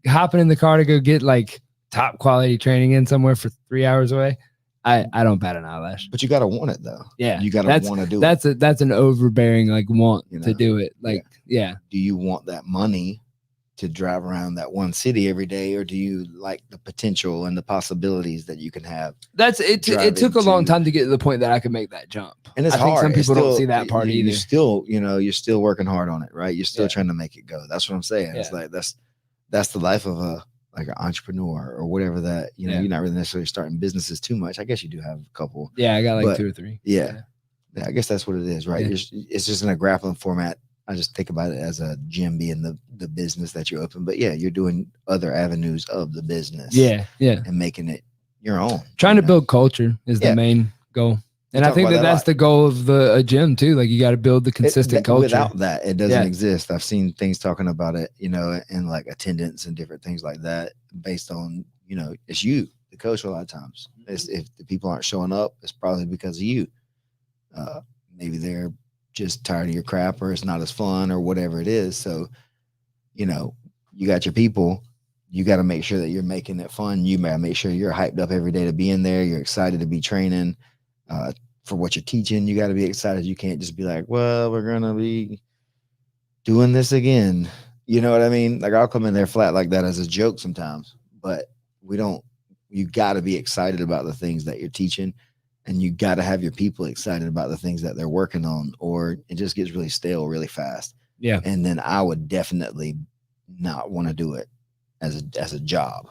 hopping in the car to go get like top quality training in somewhere for 3 hours away, I don't bat an eyelash. But you gotta want it though. Yeah, you gotta want to do it. That's an overbearing like want to do it. Like yeah. Do you want that money to drive around that one city every day, or do you like the potential and the possibilities that you can have? That's it. It took a long time to get to the point that I could make that jump. And it's I think hard. some people don't see that part either. You're still working hard on it, right? You're still trying to make it go. That's what I'm saying. Yeah. It's like that's the life of an entrepreneur or whatever that, you're not really necessarily starting businesses too much. I guess you do have a couple. Yeah, I got like 2 or 3. Yeah, I guess that's what it is, right? Yeah. It's just in a grappling format. I just think about it as a gym being the business that you open. But yeah, you're doing other avenues of the business. Yeah. And making it your own. Trying to build culture is the main goal. And I think that's the goal of a gym too. Like you got to build the consistent culture. Without that, it doesn't exist. I've seen things talking about it, in like attendance and different things like that based on, it's you, the coach a lot of times. If the people aren't showing up, it's probably because of you. Maybe they're just tired of your crap or it's not as fun or whatever it is. So, you got your people, you got to make sure that you're making it fun. You got to make sure you're hyped up every day to be in there. You're excited to be training for what you're teaching. You got to be excited. You can't just be like, well, we're going to be doing this again. You know what I mean? Like I'll come in there flat like that as a joke sometimes, but you got to be excited about the things that you're teaching, and you got to have your people excited about the things that they're working on, or it just gets really stale really fast. Yeah. And then I would definitely not want to do it as a job.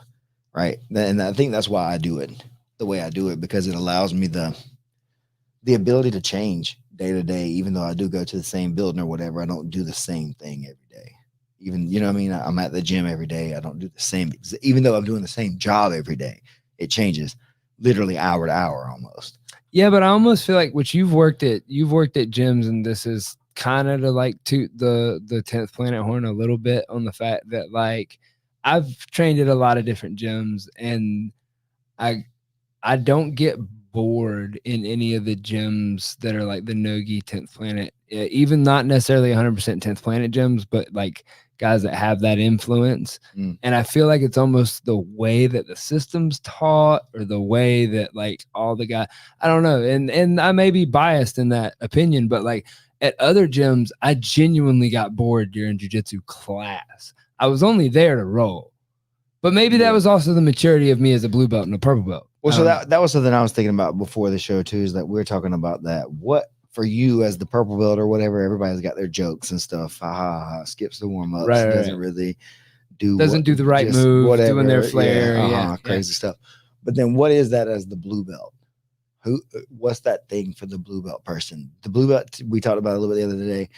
Right. And I think that's why I do it the way I do it, because it allows me the ability to change day to day. Even though I do go to the same building or whatever, I don't do the same thing every day. Even, you know what I mean? I'm at the gym every day. I don't do the same, even though I'm doing the same job every day. It changes literally hour to hour almost. Yeah, but I almost feel like what you've worked at gyms, and this is kind of to like toot the 10th Planet horn a little bit on the fact that like I've trained at a lot of different gyms, and I don't get bored in any of the gyms that are like the Nogi 10th Planet, even not necessarily 100% 10th Planet gyms, but like guys that have that influence. And I feel like it's almost the way that the system's taught, or the way that like all the guys, I don't know. And I may be biased in that opinion, but like at other gyms, I genuinely got bored during jiu-jitsu class. I was only there to roll, but maybe that was also the maturity of me as a blue belt and a purple belt. Well, so that was something I was thinking about before the show too, is that we're talking about that. What for you as the purple belt or whatever, everybody's got their jokes and stuff. Ha ha ha, skips the warm-ups, doesn't really do the right move, whatever, doing their flair, crazy stuff. But then what is that as the blue belt? What's that thing for the blue belt person? The blue belt, we talked about a little bit the other day.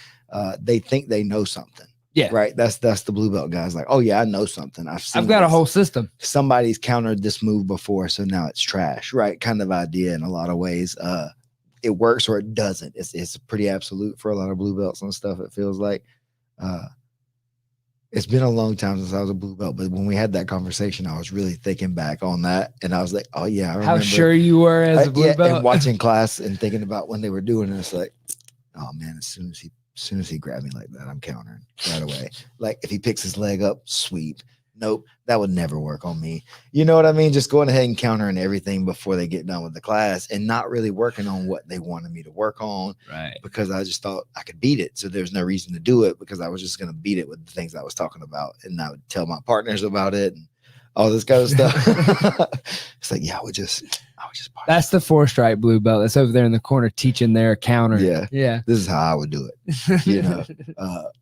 They think they know something. Yeah. Right. That's the blue belt guys. Like, oh yeah, I know something. I've got a whole system. Somebody's countered this move before, so now it's trash. Right. Kind of idea in a lot of ways. It works or it doesn't. It's pretty absolute for a lot of blue belts and stuff. It feels like it's been a long time since I was a blue belt, but when we had that conversation, I was really thinking back on that, and I was like, oh yeah, I remember how sure you were as a blue belt, and watching class and thinking about when they were doing it. It's like, oh man, as soon as he grabbed me like that, I'm countering right away. Like if he picks his leg up, sweep. Nope, that would never work on me. You know what I mean? Just going ahead and countering everything before they get done with the class, and not really working on what they wanted me to work on. Right. Because I just thought I could beat it. So there's no reason to do it, because I was just going to beat it with the things I was talking about. And I would tell my partners about it and all this kind of stuff. It's like, yeah, I would just that's the 4-stripe blue belt that's over there in the corner teaching their counter. Yeah. This is how I would do it. You know,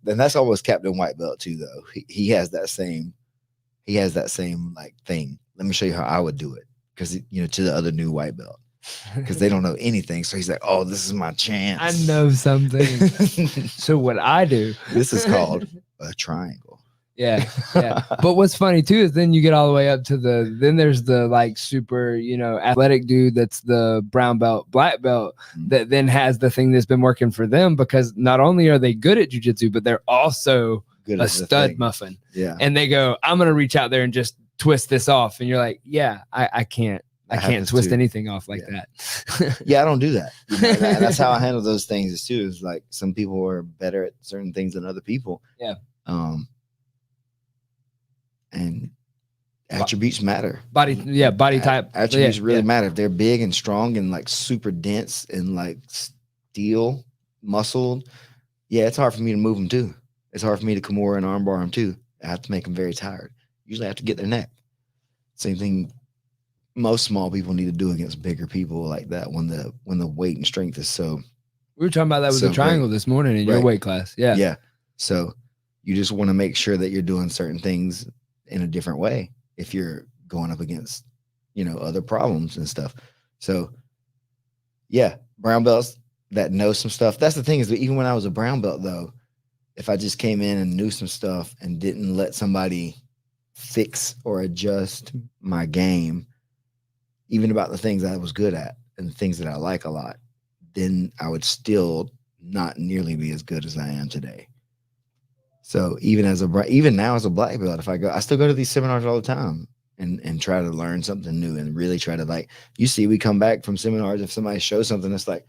and that's almost Captain White Belt too, though. He has that same like thing. Let me show you how I would do it. Because, you know, to the other new white belt, because they don't know anything. So he's like, oh, this is my chance. I know something. So what I do, this is called a triangle. Yeah. But what's funny too is then you get all the way up to then there's the like super, you know, athletic dude that's the brown belt, black belt, that then has the thing that's been working for them, because not only are they good at jiu-jitsu, but they're also good a stud muffin. Yeah. And they go, I'm gonna reach out there and just twist this off. And you're like, yeah, I can't twist anything off like that. Yeah, I don't do that. You know, that's how I handle those things too. Is like some people are better at certain things than other people. Yeah. And attributes matter. Body type. Attributes really matter. If they're big and strong and like super dense and like steel muscled, yeah, it's hard for me to move them too. It's hard for me to Kimura and armbar them too. I have to make them very tired. Usually I have to get their neck. Same thing most small people need to do against bigger people like that when the weight and strength is so. We were talking about that with the triangle this morning in your weight class. Yeah. Yeah. So you just want to make sure that you're doing certain things in a different way if you're going up against, you know, other problems and stuff. So yeah, brown belts that know some stuff. That's the thing, is that even when I was a brown belt though, if I just came in and knew some stuff and didn't let somebody fix or adjust my game, even about the things I was good at and the things that I like a lot, then I would still not nearly be as good as I am today. So even now as a black belt, if I still go to these seminars all the time and try to learn something new and really try to, like, you see, we come back from seminars, if somebody shows something, it's like,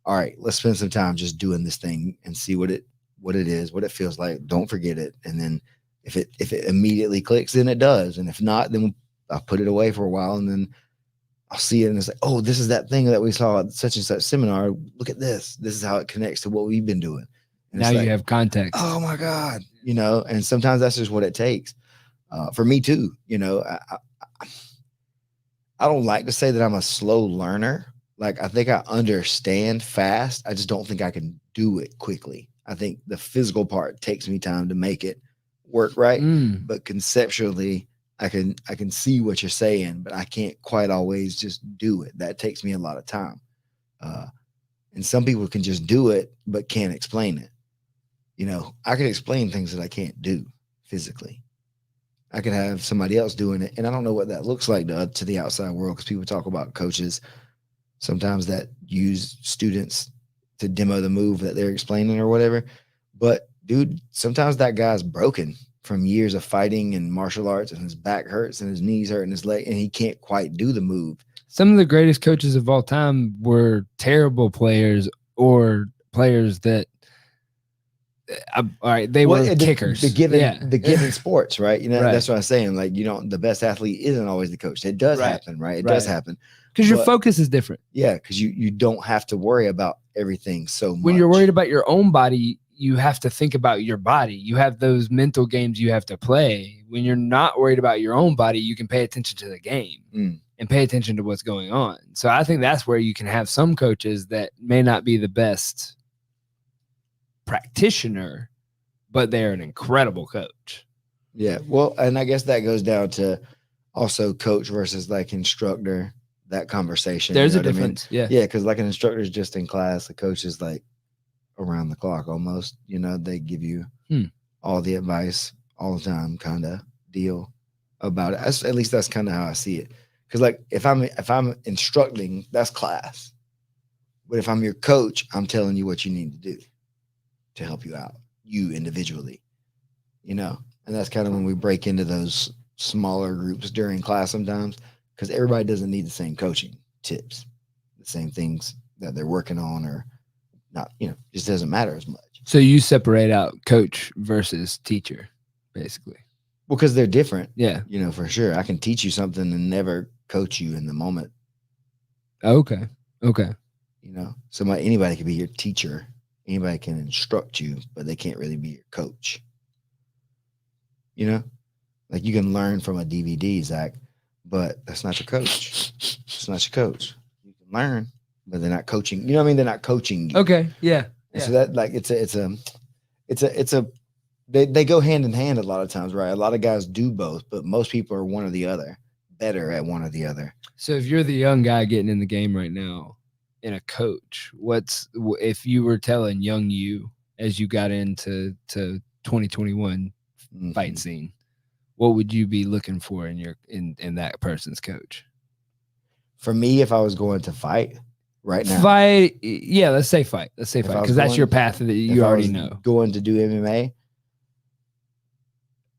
all right, let's spend some time just doing this thing and see what it is, what it feels like. Don't forget it. And then If it immediately clicks, then it does. And if not, then I'll put it away for a while, and then I'll see it and it's like, oh, this is that thing that we saw at such and such seminar. Look at this. This is how it connects to what we've been doing. And Now it's like, you have context. oh my God, and sometimes that's just what it takes. For me too, I don't like to say that I'm a slow learner. Like, I think I understand fast. I just don't think I can do it quickly. I think the physical part takes me time to make it work right. But conceptually, I can see what you're saying, but I can't quite always just do it. That takes me a lot of time. And some people can just do it, but can't explain it. I can explain things that I can't do physically. I could have somebody else doing it, and I don't know what that looks like to the outside world, because people talk about coaches sometimes that use students to demo the move that they're explaining or whatever. But dude, sometimes that guy's broken from years of fighting and martial arts, and his back hurts and his knees hurt and his leg, and he can't quite do the move. Some of the greatest coaches of all time were terrible players, or players that all right, they were kickers. The given sports, right? Right. That's what I'm saying. Like, the best athlete isn't always the coach. It does happen, right? It does happen. Because your focus is different. Yeah, because you don't have to worry about everything so much. When you're worried about your own body, you have to think about your body. You have those mental games you have to play. When you're not worried about your own body, you can pay attention to the game and pay attention to what's going on. So I think that's where you can have some coaches that may not be the best practitioner, but they're an incredible coach. Yeah. Well, and I guess that goes down to also coach versus like instructor, that conversation. There's a difference. Yeah. Yeah. Because like an instructor is just in class, the coach is like around the clock almost. They give you all the advice all the time, kind of deal about it. At least that's kind of how I see it. Because like if I'm instructing, that's class. But if I'm your coach, I'm telling you what you need to do to help you out, you individually, and that's kind of when we break into those smaller groups during class sometimes, because everybody doesn't need the same coaching tips, the same things that they're working on, or not, just doesn't matter as much. So you separate out coach versus teacher, basically. Well, because they're different. Yeah. For sure. I can teach you something and never coach you in the moment. Okay. Anybody can be your teacher. Anybody can instruct you, but they can't really be your coach. Like you can learn from a DVD, Zach, but that's not your coach. It's not your coach. You can learn, but they're not coaching. You know what I mean? They're not coaching you. Okay. Yeah. And so that like they go hand in hand a lot of times, right? A lot of guys do both, but most people are one or the other, better at one or the other. So if you're the young guy getting in the game right now, in a coach, if you were telling young you as you got into 2021 fight scene, what would you be looking for in that person's coach? For me, if I was going to fight right now, let's say fight, because that's your path that you already know. Going to do MMA,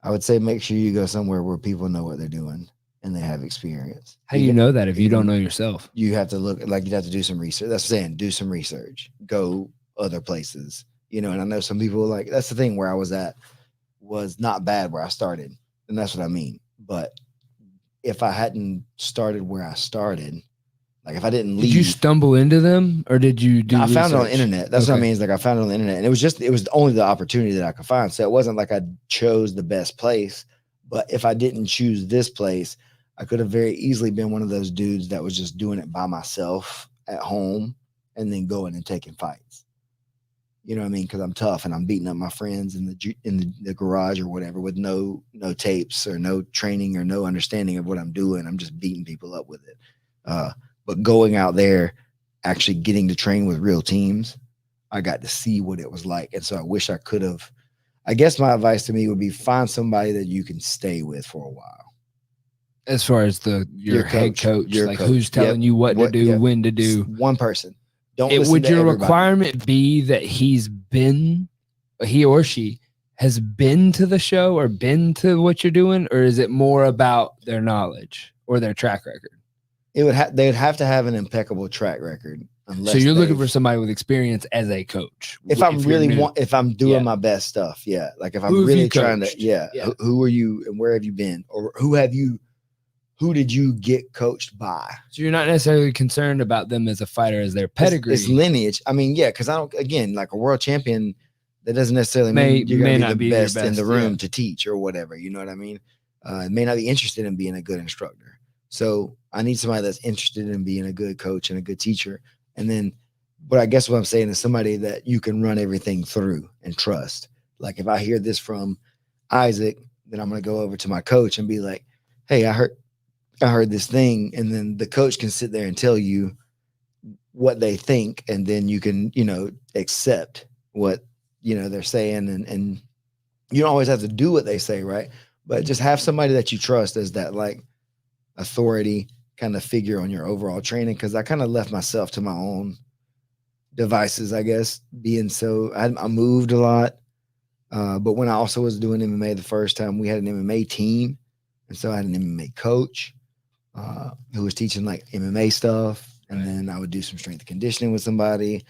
I would say make sure you go somewhere where people know what they're doing and they have experience. How do you know that if you don't know yourself? You have to you'd have to do some research. That's what I'm saying. Do some research. Go other places. And I know some people that's the thing where I was at was not bad where I started. And that's what I mean. But if I hadn't started where I started, like if I didn't leave. Did you stumble into them or did you do I found it on the internet. That's what I mean. It's like I found it on the internet. And it was only the opportunity that I could find. So it wasn't like I chose the best place. But if I didn't choose this place, I could have very easily been one of those dudes that was just doing it by myself at home and then going and taking fights. You know what I mean? Because I'm tough and I'm beating up my friends in the garage or whatever with no tapes or no training or no understanding of what I'm doing. I'm just beating people up with it. But going out there, actually getting to train with real teams, I got to see what it was like. And so I wish I could have. I guess my advice to me would be find somebody that you can stay with for a while. As far as your head coach, who's telling you what to do, when to do. One person. Don't listen would to your everybody. Requirement be that he or she has been to the show or been to what you're doing, or is it more about their knowledge or their track record? They'd have to have an impeccable track record. unless So you're looking they've- for somebody with experience as a coach. if I'm you're new. if I'm doing Yeah. my best stuff, yeah. Like if Who I'm have really you trying to, coached? yeah. Yeah. Who are you and where have you been, or who did you get coached by? So you're not necessarily concerned about them as a fighter, as their pedigree. It's lineage. I mean, yeah, because I don't. Again, like a world champion, that doesn't necessarily mean you're may going to not be be the your best in the best, room yeah. to teach or whatever. You know what I mean? May not be interested in being a good instructor. So I need somebody that's interested in being a good coach and a good teacher. And then, but I guess what I'm saying is somebody that you can run everything through and trust. Like if I hear this from Isaac, then I'm going to go over to my coach and be like, "Hey, I heard this thing," and then the coach can sit there and tell you what they think, and then you can, accept what, they're saying, and you don't always have to do what they say, right? But just have somebody that you trust as that like authority kind of figure on your overall training. Cause I kind of left myself to my own devices, I guess, being so I moved a lot. But when I also was doing MMA the first time, we had an MMA team. And so I had an MMA coach who was teaching like MMA stuff. And then I would do some strength and conditioning with somebody.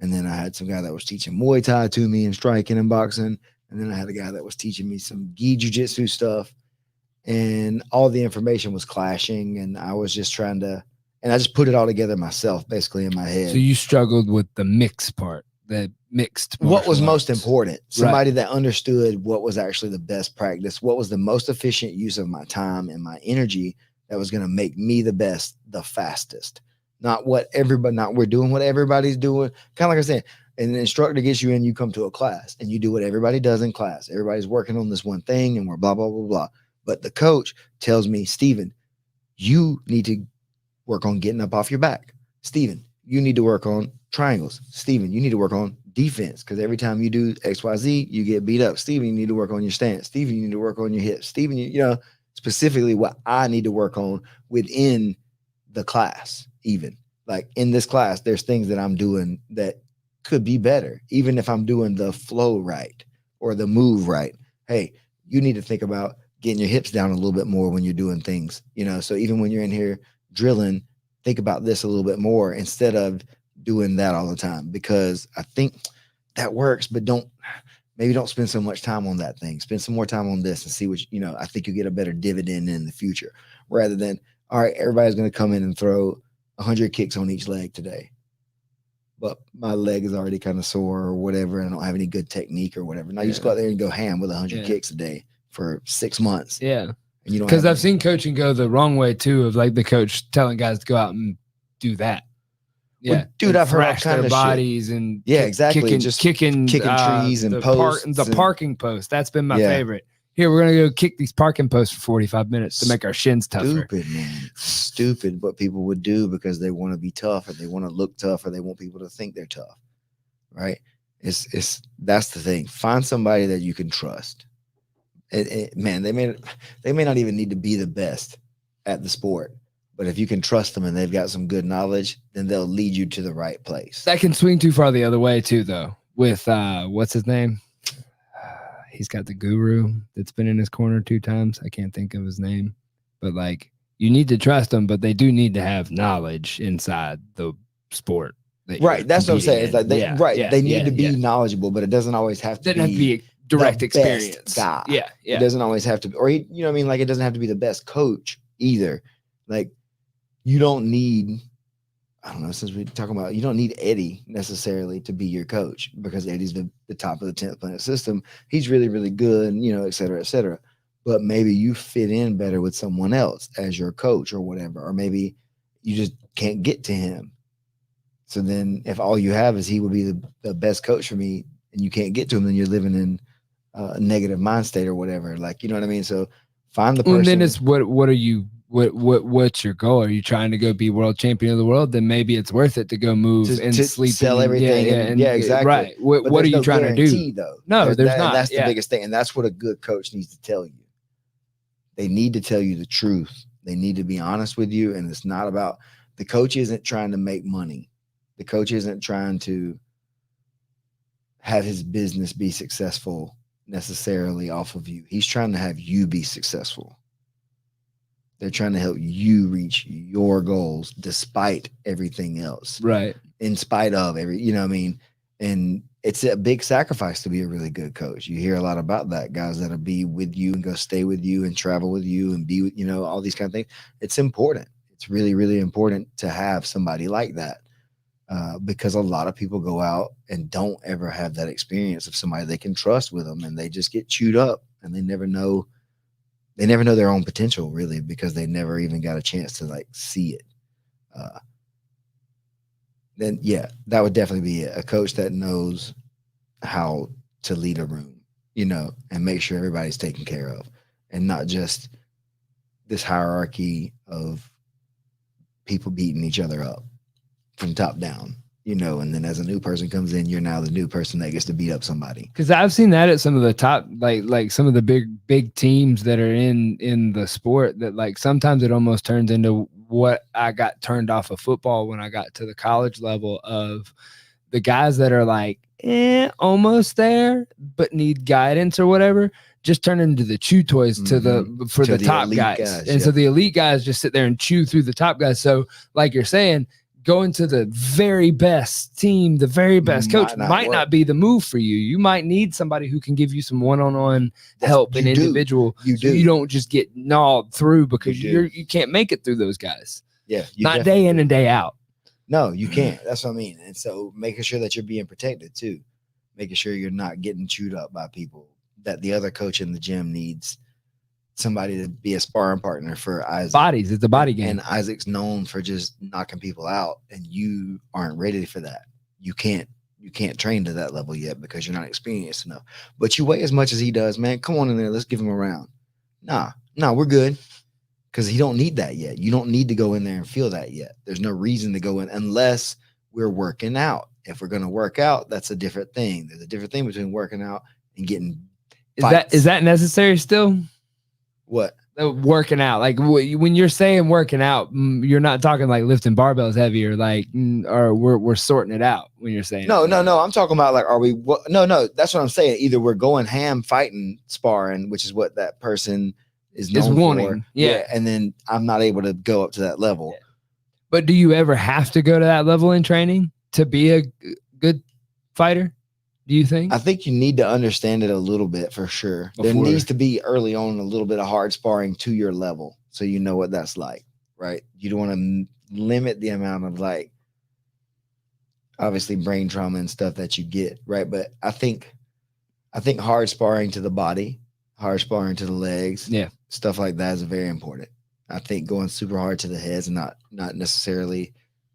And then I had some guy that was teaching Muay Thai to me and striking and boxing. And then I had a guy that was teaching me some Gi Jiu Jitsu stuff. And all the information was clashing. And I was just trying to, and I just put it all together myself, basically in my head. So you struggled with the mix part, the mixed. What was martial most arts. important? Somebody that understood what was actually the best practice, what was the most efficient use of my time and my energy that was going to make me the best, the fastest. Not we're doing what everybody's doing. Kind of like I said, an instructor gets you in, you come to a class and you do what everybody does in class. Everybody's working on this one thing and we're blah, blah, blah, blah. But the coach tells me, Steven, you need to work on getting up off your back. Steven, you need to work on triangles. Steven, you need to work on defense because every time you do XYZ, you get beat up. Steven, you need to work on your stance. Steven, you need to work on your hips. Steven, specifically what I need to work on within the class. Even like in this class, there's things that I'm doing that could be better, even if I'm doing the flow right or the move right. Hey, you need to think about getting your hips down a little bit more when you're doing things, so even when you're in here drilling, think about this a little bit more instead of doing that all the time, because I think that works, but don't spend so much time on that thing. Spend some more time on this and see what, I think you get a better dividend in the future rather than, all right, everybody's going to come in and throw 100 kicks on each leg today, but my leg is already kind of sore or whatever. And I don't have any good technique or whatever. Now you just go out there and go ham with 100 kicks a day for 6 months. Yeah. And you don't because I've seen coaching go the wrong way too, of like the coach telling guys to go out and do that. Yeah, well, dude, I've heard all thrash their kind of bodies and exactly, just kicking trees and posts. The parking post. That's been my favorite. Here, we're gonna go kick these parking posts for 45 minutes to make our shins tougher. Stupid, man. Stupid what people would do because they want to be tough or they want to look tough or they want people to think they're tough. Right? It's that's the thing. Find somebody that you can trust. Man, they may not even need to be the best at the sport, but if you can trust them and they've got some good knowledge, then they'll lead you to the right place. That can swing too far the other way too, though. With what's his name? He's got the guru that's been in his corner 2 times. I can't think of his name, but like you need to trust them, but they do need to have knowledge inside the sport. Right. That's what I'm saying. It's like they need to be knowledgeable, but it doesn't always have to be direct experience guy. Yeah. It doesn't always have to be, or you know what I mean? Like it doesn't have to be the best coach either. Like you don't need, I don't know, since we're talking about, you don't need Eddie necessarily to be your coach because Eddie's the top of the 10th planet system. He's really, really good, and, et cetera, et cetera. But maybe you fit in better with someone else as your coach or whatever, or maybe you just can't get to him. So then if all you have is he would be the best coach for me and you can't get to him, then you're living in a negative mind state or whatever. Like, you know what I mean? So find the person. And then it's what's your goal? Are you trying to go be world champion of the world? Then maybe it's worth it to go move and sleep, sell everything. Yeah, exactly. Right. What are you trying to do? Though. No, there's not. That's the biggest thing. And that's what a good coach needs to tell you. They need to tell you the truth. They need to be honest with you. And it's not about, the coach isn't trying to make money. The coach isn't trying to have his business be successful necessarily off of you. He's trying to have you be successful. They're trying to help you reach your goals despite everything else. Right. In spite of you know what I mean? And it's a big sacrifice to be a really good coach. You hear a lot about that, guys that'll be with you and go stay with you and travel with you and be with, all these kind of things. It's important. It's really, really important to have somebody like that. Because a lot of people go out and don't ever have that experience of somebody they can trust with them, and they just get chewed up and they never know their own potential, really, because they never even got a chance to like see it. Then yeah, that would definitely be it. A coach that knows how to lead a room, and make sure everybody's taken care of, and not just this hierarchy of people beating each other up from top down, and then as a new person comes in, you're now the new person that gets to beat up somebody. Because I've seen that at some of the top, like some of the big teams that are in the sport, that like sometimes it almost turns into what I got turned off of football when I got to the college level, of the guys that are like, almost there, but need guidance or whatever, just turn into the chew toys for the top guys. And so the elite guys just sit there and chew through the top guys. So like you're saying, going to the very best team, the very best coach might not be the move for you. You might need somebody who can give you some one-on-one help and individual. You don't just get gnawed through because you can't make it through those guys. Yeah. Not day in and day out. No, you can't. That's what I mean. And so making sure that you're being protected too, making sure you're not getting chewed up by people, that the other coach in the gym needs somebody to be a sparring partner for Isaac. Bodies, it's a body game. And Isaac's known for just knocking people out, and you aren't ready for that. You can't train to that level yet because you're not experienced enough. But you weigh as much as he does, man. Come on in there. Let's give him a round. Nah, we're good. Because he don't need that yet. You don't need to go in there and feel that yet. There's no reason to go in unless we're working out. If we're going to work out, that's a different thing. There's a different thing between working out and getting fights. Is that necessary still? What? Working out, like when you're saying working out, you're not talking like lifting barbells heavy or like, or we're sorting it out when you're saying no. I'm talking about like, are we? No. That's what I'm saying. Either we're going ham, fighting, sparring, which is what that person is wanting. For. Yeah, and then I'm not able to go up to that level. Yeah. But do you ever have to go to that level in training to be a good fighter? Do you think? I think you need to understand it a little bit for sure. There needs to be early on a little bit of hard sparring to your level, so you know what that's like, right? You don't want to limit the amount of like, obviously brain trauma and stuff that you get, right? But I think hard sparring to the body, hard sparring to the legs, stuff like that is very important. I think going super hard to the heads is not necessarily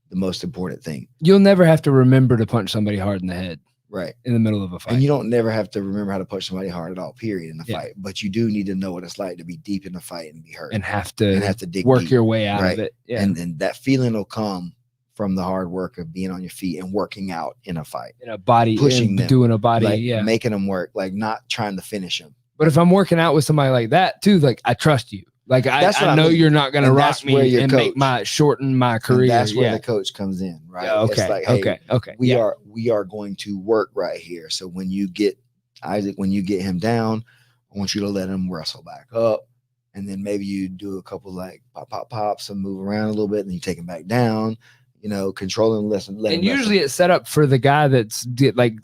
the most important thing. You'll never have to remember to punch somebody hard in the head. Right. In the middle of a fight. And you don't never have to remember how to punch somebody hard at all, period, in a fight. But you do need to know what it's like to be deep in the fight and be hurt. And have to dig work deep, your way out of it. Yeah. And that feeling will come from the hard work of being on your feet and working out in a fight. In a body, pushing them, doing a body, making them work, like not trying to finish them. But if I'm working out with somebody like that too, like I trust you. Like I know you're not going to rock me and shorten my career. And that's where the coach comes in, right? Yeah, okay. It's like, hey, okay. We are going to work right here. So when you get Isaac, when you get him down, I want you to let him wrestle back up, and then maybe you do a couple like pops and move around a little bit, and you take him back down. Control him, let him. And usually it's set up for the guy that's like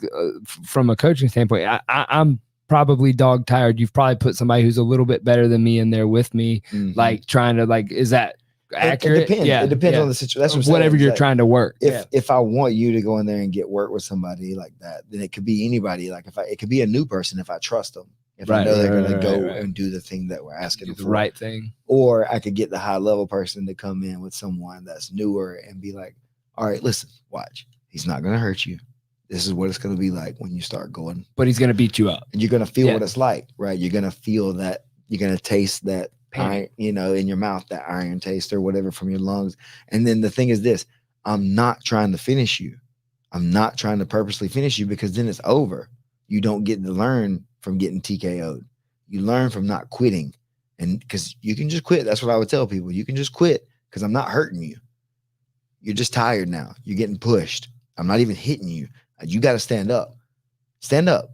from a coaching standpoint. I'm probably dog tired. You've probably put somebody who's a little bit better than me in there with me, like trying to like, is that accurate? It depends. It depends on the situation. That's whatever you're trying to work. If I want you to go in there and get work with somebody like that, then it could be anybody. Like it could be a new person if I trust them. If I know they're going to go and do the thing that we're asking them for. The right thing. Or I could get the high level person to come in with someone that's newer and be like, all right, listen, watch. He's not going to hurt you. This is what it's going to be like when you start going. But he's going to beat you up. And you're going to feel what it's like, right? You're going to feel that. You're going to taste that iron, in your mouth, that iron taste or whatever from your lungs. And then the thing is this, I'm not trying to finish you. I'm not trying to purposely finish you because then it's over. You don't get to learn from getting TKO'd. You learn from not quitting. And because you can just quit. That's what I would tell people. You can just quit because I'm not hurting you. You're just tired now. You're getting pushed. I'm not even hitting you. You got to stand up. Stand up.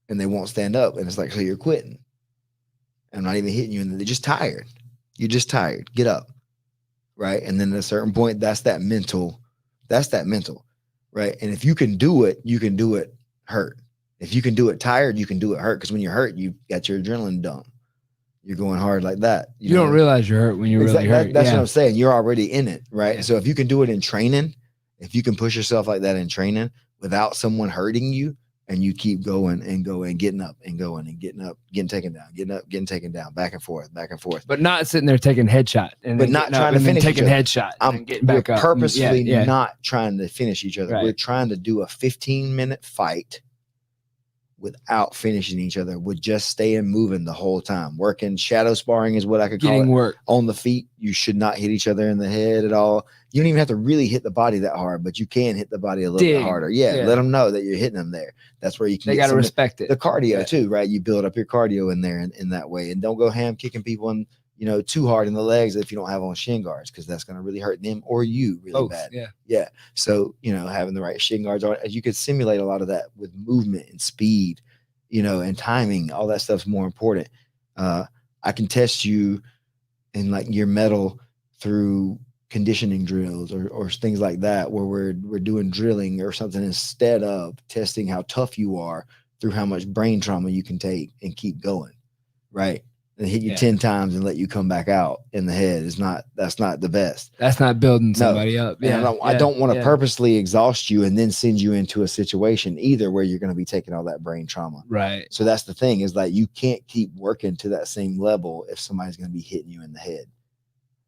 And they won't stand up. And it's like, so you're quitting. I'm not even hitting you. And they're just tired. You're just tired. Get up. Right. And then at a certain point, that's that mental, right? And if you can do it, you can do it hurt. If you can do it tired, you can do it hurt. Because when you're hurt, you got your adrenaline dump. You're going hard like that. You don't realize you're hurt when you're really hurt. That's what I'm saying. You're already in it, right? Yeah. So if you can do it in training, if you can push yourself like that in training without someone hurting you, and you keep going and going, getting up and going and getting up, getting taken down, getting up, getting taken down, back and forth. But not sitting there taking headshot and but not trying to finish taking each other. headshot. I'm getting back up. Purposefully not trying to finish each other. Right. We're trying to do a 15-minute fight without finishing each other, with just staying moving the whole time. Working shadow sparring is what I could call Getting it. work On the feet, you should not hit each other in the head at all. You don't even have to really hit the body that hard, but you can hit the body a little bit harder. Yeah, let them know that you're hitting them there. That's where you can. They got to respect it. The cardio too, right? You build up your cardio in there in that way, and don't go ham kicking people in, too hard in the legs if you don't have on shin guards, because that's going to really hurt them or you really bad. Yeah. So having the right shin guards on, you could simulate a lot of that with movement and speed, and timing. All that stuff's more important. I can test you in like your metal through conditioning drills or things like that, where we're doing drilling or something, instead of testing how tough you are through how much brain trauma you can take and keep going, right? And hit you 10 times and let you come back out in the head that's not the best. That's not building somebody up. Yeah. I don't want to purposely exhaust you and then send you into a situation either where you're going to be taking all that brain trauma. Right. So that's the thing, is like, you can't keep working to that same level if somebody's going to be hitting you in the head.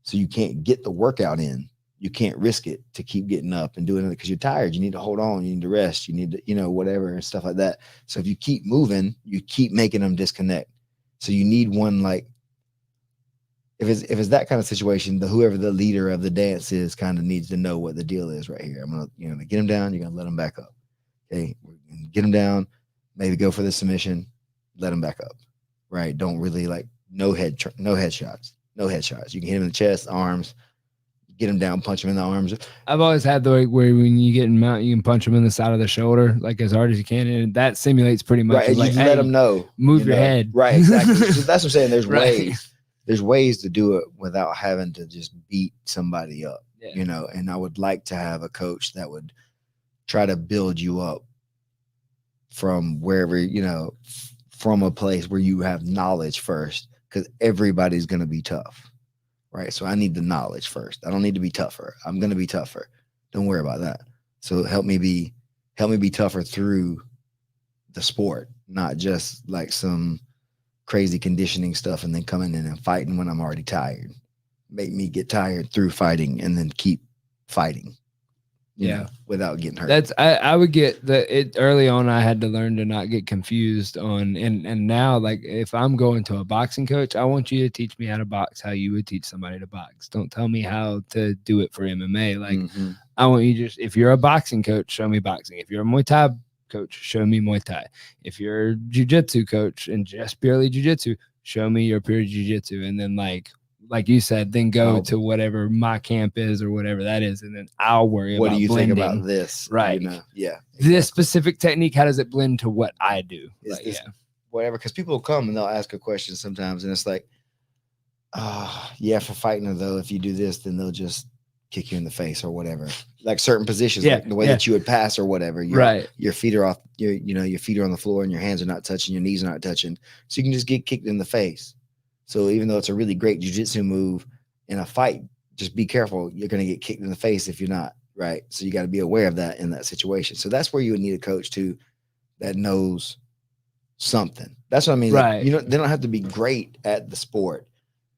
So you can't get the workout in. You can't risk it to keep getting up and doing it because you're tired. You need to hold on. You need to rest. You need to, whatever and stuff like that. So if you keep moving, you keep making them disconnect. So you need one, like, if it's that kind of situation, whoever the leader of the dance is kind of needs to know what the deal is right here. I'm gonna get him down. You're gonna let him back up. Okay, we're gonna get him down. Maybe go for the submission. Let him back up. Right? Don't really no headshots. No headshots. You can hit him in the chest, arms. Get him down, punch him in the arms. I've always had the way where when you get him out, you can punch him in the side of the shoulder, like as hard as you can, and that simulates pretty much. Right, like, you let them know. Move your head. Right, exactly. So that's what I'm saying. There's ways. There's ways to do it without having to just beat somebody up. Yeah. And I would like to have a coach that would try to build you up from wherever, from a place where you have knowledge first, because everybody's going to be tough. Right. So I need the knowledge first. I don't need to be tougher. I'm going to be tougher. Don't worry about that. So help me be tougher through the sport, not just like some crazy conditioning stuff and then coming in and fighting when I'm already tired. Make me get tired through fighting and then keep fighting. Without getting hurt. I would get it early on. I had to learn to not get confused on, and now, like, if I'm going to a boxing coach, I want you to teach me how to box how you would teach somebody to box. Don't tell me how to do it for MMA. Like, I want you if you're a boxing coach, show me boxing. If you're a Muay Thai coach, show me Muay Thai. If you're a Jiu Jitsu coach and just purely Jiu Jitsu, show me your pure Jiu Jitsu. And then like you said, then go to whatever my camp is or whatever that is, and then I'll worry about what do you blending. think about this? Right. Yeah. Exactly. This specific technique, how does it blend to what I do? Whatever, because people will come and they'll ask a question sometimes, and it's like, for fighting though, if you do this, then they'll just kick you in the face or whatever. Like certain positions, like the way that you would pass or whatever. Your feet are off. Your feet are on the floor and your hands are not touching. Your knees are not touching. So you can just get kicked in the face. So even though it's a really great jiu-jitsu move in a fight, just be careful. You're going to get kicked in the face if you're not, right? So you got to be aware of that in that situation. So that's where you would need a coach too that knows something. That's what I mean. Right. Like, they don't have to be great at the sport.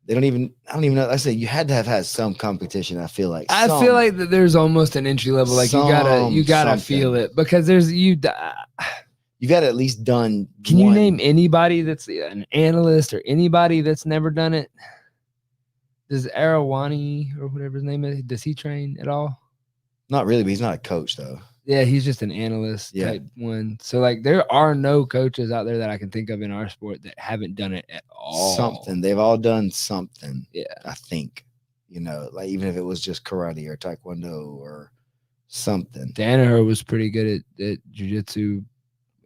I don't even know. I say you had to have had some competition. I feel like that there's almost an entry level. Like you gotta feel it, because you got to at least done. Can you name anybody that's an analyst or anybody that's never done it? Does Arawani or whatever his name is, does he train at all? Not really, but he's not a coach though. Yeah, he's just an analyst type one. So like, there are no coaches out there that I can think of in our sport that haven't done it at all. Something. They've all done something. Yeah. I think, like even if it was just karate or taekwondo or something. Danaher was pretty good at jiu-jitsu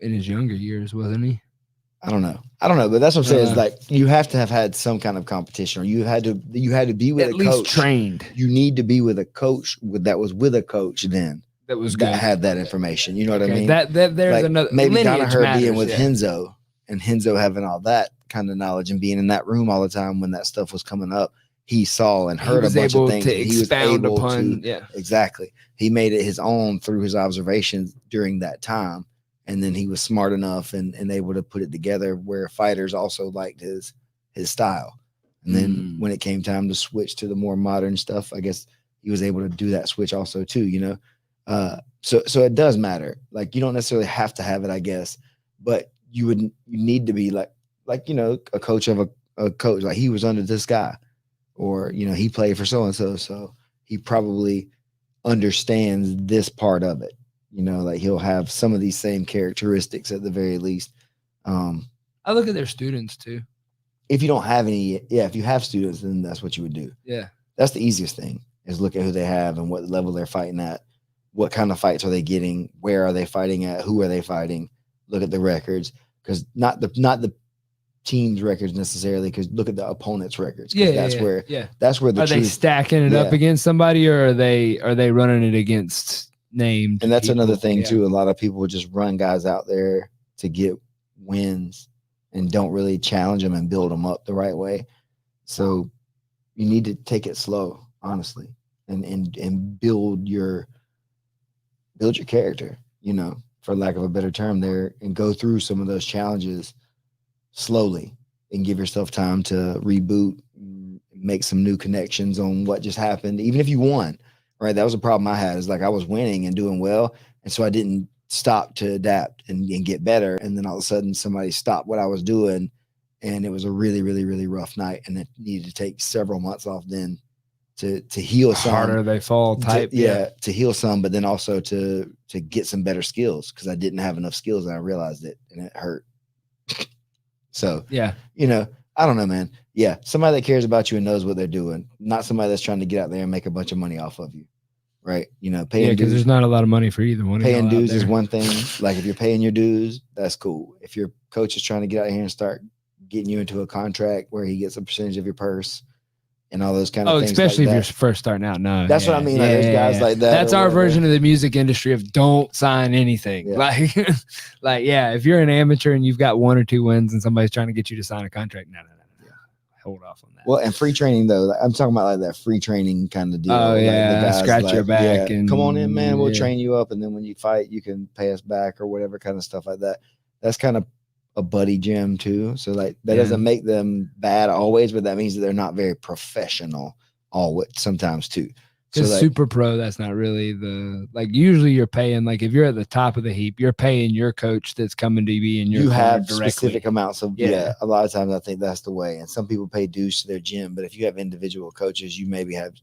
in his younger years, wasn't he? I don't know, but that's what I'm saying. Is like you have to have had some kind of competition, or you had to be with at a least coach. trained. You need to be with a coach that was with a coach then That was good. that had that information. You know what I mean? That there's like another maybe lineage Danaher being with yeah. Henzo and Henzo having all that kind of knowledge and being in that room all the time when that stuff was coming up. He saw and heard a bunch of things. To and he was able upon, to exactly. He made it his own through his observations during that time. And then he was smart enough and able to put it together where fighters also liked his style. And then when it came time to switch to the more modern stuff, I guess he was able to do that switch also too, you know? So it does matter. Like you don't necessarily have to have it, I guess, but you need to be like, you know, a coach of a coach, like he was under this guy or, you know, he played for so-and-so. So he probably understands this part of it. You know, like he'll have some of these same characteristics at the very least. I look at their students too. If you don't have any, if you have students, then that's what you would do. Yeah. That's the easiest thing is look at who they have and what level they're fighting at. What kind of fights are they getting? Where are they fighting at? Who are they fighting? Look at the records. Because not the team's records necessarily, because look at the opponent's records. That's where the are they stacking it up against somebody, or are they running it against named? And that's people? another thing too. A lot of people just run guys out there to get wins and don't really challenge them and build them up the right way. So you need to take it slow, honestly, and build your character, you know, for lack of a better term there, and go through some of those challenges slowly and give yourself time to reboot, make some new connections on what just happened. Even if you won, right? That was a problem I had, is like I was winning and doing well. And so I didn't stop to adapt and get better. And then all of a sudden somebody stopped what I was doing. And it was a really, really, really rough night. And it needed to take several months off then to heal some. Harder they fall type. To heal some, but then also to get some better skills, because I didn't have enough skills and I realized it and it hurt. So, you know, I don't know, man. Yeah. Somebody that cares about you and knows what they're doing, not somebody that's trying to get out there and make a bunch of money off of you. Right. You know, paying dues. Because there's not a lot of money for either one. Paying dues is one thing. Like if you're paying your dues, that's cool. If your coach is trying to get out here and start getting you into a contract where he gets a percentage of your purse and all those kind of things. Especially like if you're first starting out. No, that's what I mean. Like, there's guys like that. That's our version of the music industry of don't sign anything. Like, if you're an amateur and you've got 1 or 2 wins and somebody's trying to get you to sign a contract, no. Hold off on that. Well, and free training though, I'm talking about like that free training kind of deal. Oh yeah, scratch your back and come on in, man. We'll train you up, and then when you fight, you can pay us back or whatever kind of stuff like that. That's kind of a buddy gym too. So like that doesn't make them bad always, but that means that they're not very professional always sometimes too. Because super pro, that's not really usually you're paying, like if you're at the top of the heap, you're paying your coach that's coming to be in your you have directly. Specific amounts of a lot of times I think that's the way. And some people pay dues to their gym, but if you have individual coaches, you maybe have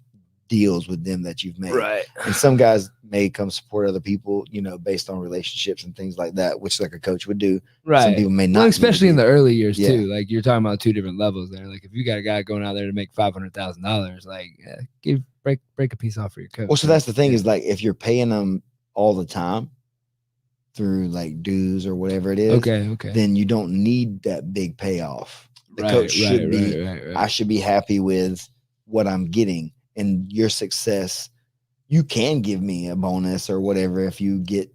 deals with them that you've made. Right. And some guys may come support other people, you know, based on relationships and things like that, which like a coach would do. Right. Some people may not. Well, especially in the early years too. Like you're talking about 2 different levels there. Like if you got a guy going out there to make $500,000, like break a piece off for your coach. Well, so that's the thing is like if you're paying them all the time through like dues or whatever it is, okay, then you don't need that big payoff. The coach should be. I should be happy with what I'm getting. And your success, you can give me a bonus or whatever if you get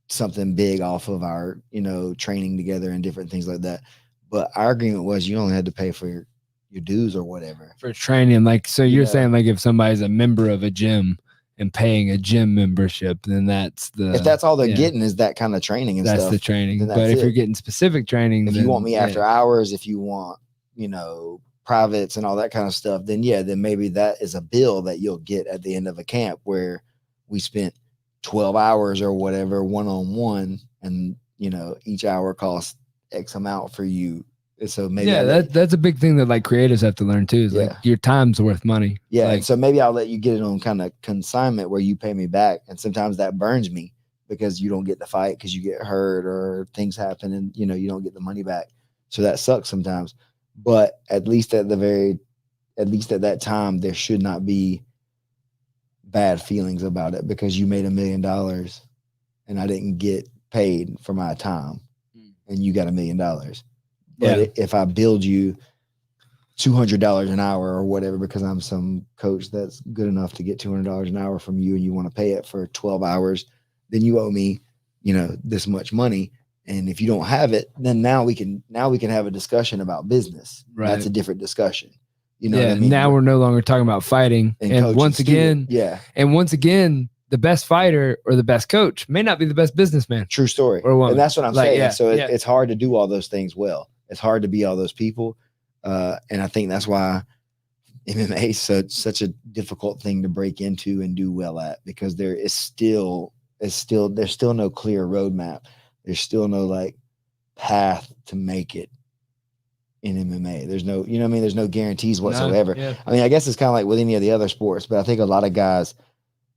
something big off of our, you know, training together and different things like that. But our agreement was you only had to pay for your dues or whatever. For training, like, so you're saying like if somebody's a member of a gym and paying a gym membership, then that's if that's all they're getting is that kind of training and that's stuff. the training. But if you're getting specific training, if you want me after hours, if you want, you know, privates and all that kind of stuff, then maybe that is a bill that you'll get at the end of a camp where we spent 12 hours or whatever one-on-one, and you know each hour costs X amount for you. So maybe that's a big thing that like creators have to learn too, is like your time's worth money. Like, so maybe I'll let you get it on kind of consignment where you pay me back, and sometimes that burns me because you don't get the fight because you get hurt or things happen and you know you don't get the money back, so that sucks sometimes. But at least at that time, there should not be bad feelings about it because you made $1 million and I didn't get paid for my time and you got $1 million. But Yeah. if I build you $200 an hour or whatever, because I'm some coach that's good enough to get $200 an hour from you, and you want to pay it for 12 hours, then you owe me, this much money. And if you don't have it, then now we can have a discussion about business. Right. That's a different discussion. You know what I mean? Now we're no longer talking about fighting. And once again, the best fighter or the best coach may not be the best businessman. True story. Or woman. And that's what I'm saying. Yeah, so it's hard to do all those things well. It's hard to be all those people. And I think that's why MMA is such a difficult thing to break into and do well at, because there's still no clear roadmap. There's still no path to make it in MMA. There's no, there's no guarantees whatsoever. No, yeah. I mean, I guess it's kind of like with any of the other sports, but I think a lot of guys.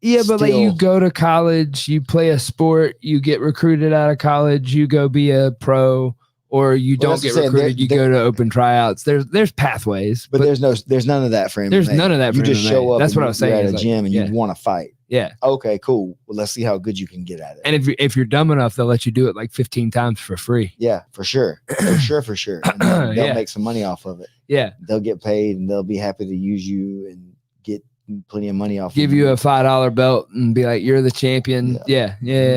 Yeah, but you go to college, you play a sport, you get recruited out of college, you go be a pro, or you don't get recruited, you go to open tryouts. There's pathways, but there's none of that for MMA. There's none of that for you just MMA. show up. That's what I was saying. You're at a gym and you want to fight. Yeah. Okay, cool. Well, let's see how good you can get at it. And if you're dumb enough, they'll let you do it 15 times for free. Yeah, for sure. For sure. And they'll make some money off of it. Yeah. They'll get paid and they'll be happy to use you and get plenty of money off. Give you a $5 belt and be like, you're the champion. Yeah.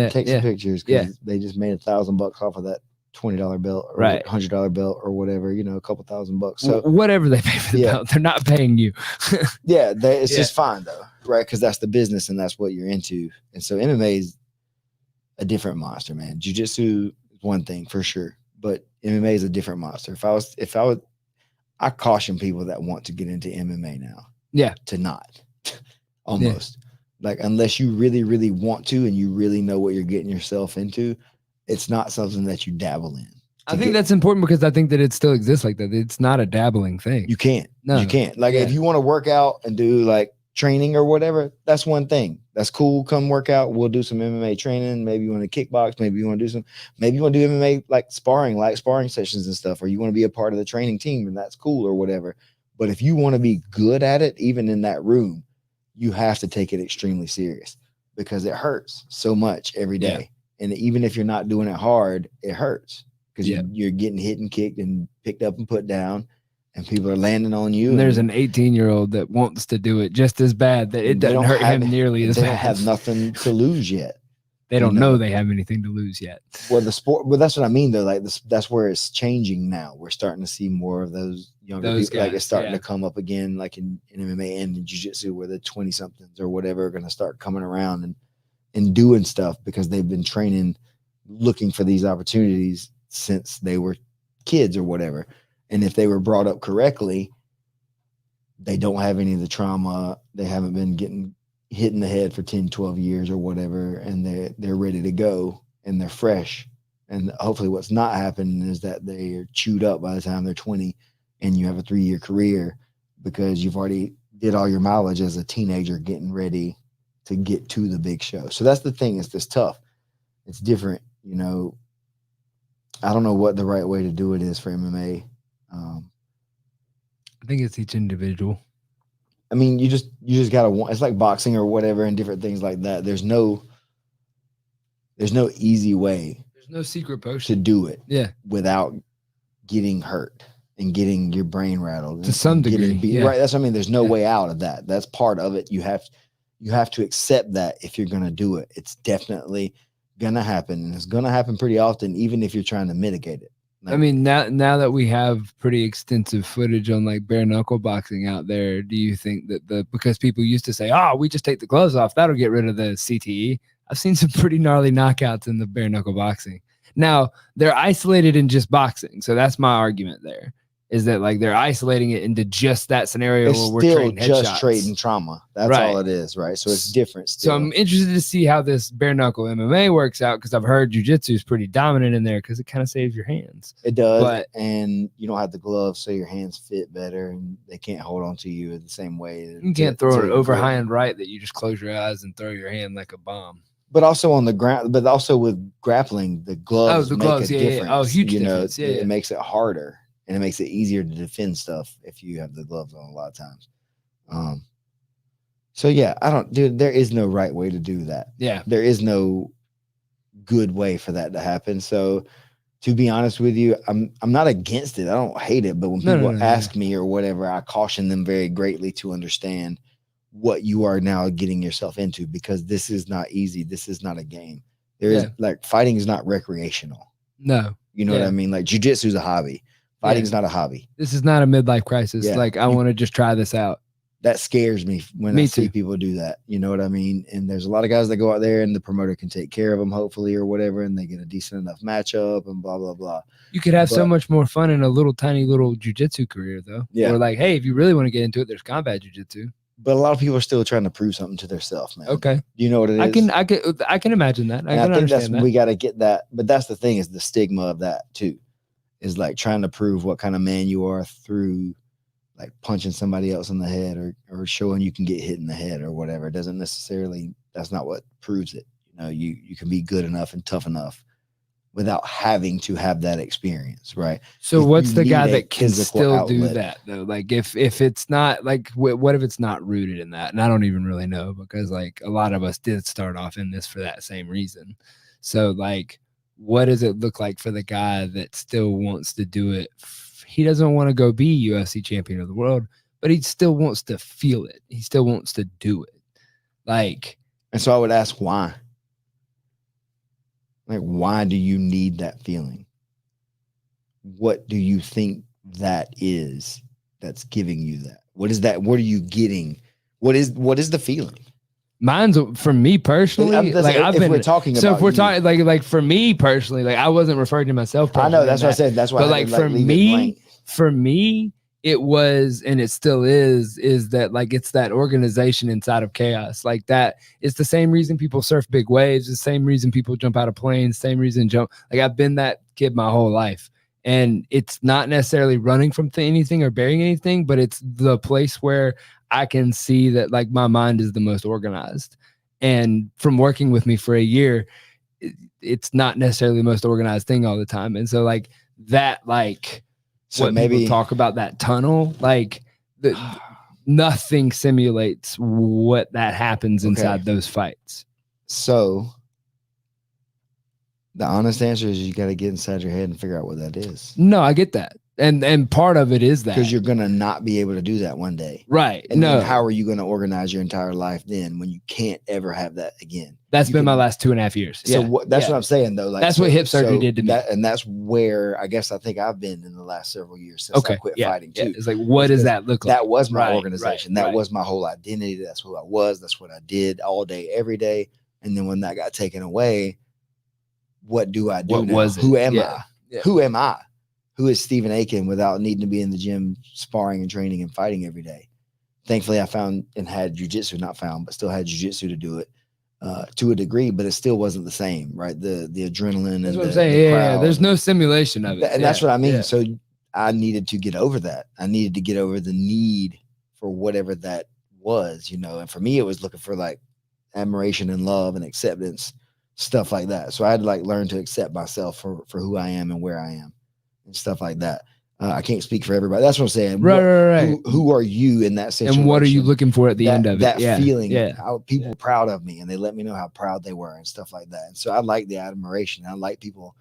Take some pictures because they just made $1,000 off of that $20 belt or $100 belt or whatever, a couple $1,000. So whatever they pay for the belt, they're not paying you. It's just fine though, right? Because that's the business and that's what you're into. And so MMA is a different monster, man. Jiu Jitsu is one thing for sure, but MMA is a different monster. I caution people that want to get into MMA now. Yeah, to not almost unless you really, really want to and you really know what you're getting yourself into. It's not something that you dabble in. I think that's important because I think that it still exists like that. It's not a dabbling thing. You can't. No. You can't. If you want to work out and do training or whatever, that's one thing. That's cool. Come work out. We'll do some MMA training. Maybe you want to kickbox. Maybe you want to do MMA sparring sessions and stuff, or you want to be a part of the training team, and that's cool or whatever. But if you want to be good at it, even in that room, you have to take it extremely serious because it hurts so much every day. Yeah. And even if you're not doing it hard, it hurts because you're getting hit and kicked and picked up and put down, and people are landing on you. And there's an 18-year-old that wants to do it just as bad. That it doesn't hurt him nearly as bad. They don't have nothing to lose yet. They don't know they have anything to lose yet. Well, that's what I mean though. That's where it's changing now. We're starting to see more of those younger people. Guys, it's starting to come up again, like in MMA and in Jiu Jitsu, where the 20-somethings or whatever are going to start coming around and doing stuff because they've been training, looking for these opportunities since they were kids or whatever. And if they were brought up correctly, they don't have any of the trauma. They haven't been getting hit in the head for 10, 12 years or whatever. And they're ready to go and they're fresh. And hopefully what's not happening is that they're chewed up by the time they're 20 and you have a 3-year career because you've already did all your mileage as a teenager getting ready to get to the big show. So that's the thing. It's just tough. It's different. I don't know what the right way to do it is for MMA. I think it's each individual. I mean, you just gotta want. It's like boxing or whatever, and different things like that. There's no easy way. There's no secret potion to do it. Yeah, without getting hurt and getting your brain rattled to some degree. Right. That's what I mean. There's no way out of that. That's part of it. You have to accept that if you're gonna do it. It's definitely gonna happen, and it's gonna happen pretty often, even if you're trying to mitigate it. I mean, now that we have pretty extensive footage on bare knuckle boxing out there, do you think that because people used to say, "Oh, we just take the gloves off, that'll get rid of the CTE." I've seen some pretty gnarly knockouts in the bare knuckle boxing. Now they're isolated in just boxing, so that's my argument there. Is that they're isolating it into just that scenario it's where we're still trading just headshots. Trading trauma. That's all it is, right? So it's different still. So I'm interested to see how this bare knuckle MMA works out because I've heard Jiu Jitsu is pretty dominant in there because it kind of saves your hands. It does, and you don't have the gloves, so your hands fit better, and they can't hold on to you in the same way. You can't throw an overhand right that you just close your eyes and throw your hand like a bomb. But also on the ground, but also with grappling, the gloves make a difference. Oh, huge difference. It makes it harder. And it makes it easier to defend stuff if you have the gloves on a lot of times. So yeah, there is no right way to do that. Yeah. There is no good way for that to happen. So to be honest with you, I'm not against it. I don't hate it, but when No, people no, ask me or whatever, I caution them very greatly to understand what you are now getting yourself into, because this is not easy. This is not a game. There's like fighting is not recreational. No. You know what I mean? Like jiu-jitsu is a hobby. Fighting is not a hobby. This is not a midlife crisis. Yeah. Like I want to just try this out. That scares me when I see people do that. You know what I mean? And there's a lot of guys that go out there and the promoter can take care of them, hopefully, or whatever, and they get a decent enough matchup and blah, blah, blah. You could have so much more fun in a little tiny little jiu-jitsu career, though. Yeah. Or like, hey, if you really want to get into it, there's combat jiu-jitsu. But a lot of people are still trying to prove something to themselves, man. Okay. You know what it is? I can imagine that. I think that's we got to get that. But that's the thing, is the stigma of that too, is like trying to prove what kind of man you are through like punching somebody else in the head or showing you can get hit in the head or whatever. It doesn't necessarily, that's not what proves it. You know, you can be good enough and tough enough without having to have that experience, right? So what's the guy that can still do that though? Like if it's not like, what if it's not rooted in that? And I don't even really know, because like a lot of us did start off in this for that same reason. So like, what does it look like for the guy that still wants to do it? He doesn't want to go be UFC champion of the world, but he still wants to feel it. He still wants to do it. Like, and so I would ask why. Like, why do you need that feeling? What do you think that is that's giving you that? What is that? What are you getting? What is the feeling? Mine's, for me personally, like I've been talking. So if we're talking like for me personally, like I wasn't referring to myself. I know that's what I said. That's why. But like for me, it was, and it still is that like it's that organization inside of chaos. Like that, it's the same reason people surf big waves, the same reason people jump out of planes, same reason jump. Like I've been that kid my whole life, and it's not necessarily running from anything or burying anything, but it's the place where I can see that like my mind is the most organized. And from working with me for a year, it's not necessarily the most organized thing all the time. And so like that, like, so what maybe people talk about that tunnel, like nothing simulates what that happens inside those fights. So the honest answer is you got to get inside your head and figure out what that is. No, I get that. And part of it is that, because you're going to not be able to do that one day. Right. And then how are you going to organize your entire life then when you can't ever have that again? That's been my last 2.5 years. So that's what I'm saying though. Like, that's what hip surgery did to me. And that's where I guess I think I've been in the last several years since I quit fighting too. It's like, what does that look like? That was my organization. That was my whole identity. That's who I was. That's what I did all day, every day. And then when that got taken away, what do I do now? Who am I? Yeah. Who am I? Who is Stephen Eakin without needing to be in the gym sparring and training and fighting every day? Thankfully, I found and had jiu-jitsu, not found, but still had jiu-jitsu to do it to a degree, but it still wasn't the same, right? The adrenaline. That's and what I'm saying. Yeah, there's no simulation of it. And that's what I mean. Yeah. So I needed to get over that. I needed to get over the need for whatever that was, you know. And for me, it was looking for like admiration and love and acceptance, stuff like that. So I had to like learn to accept myself for who I am and where I am. And stuff like that. I can't speak for everybody. That's what I'm saying. Right. Who are you in that situation? And what are you looking for at the end of it? That feeling. People were proud of me, and they let me know how proud they were and stuff like that. And so I like the admiration. I like people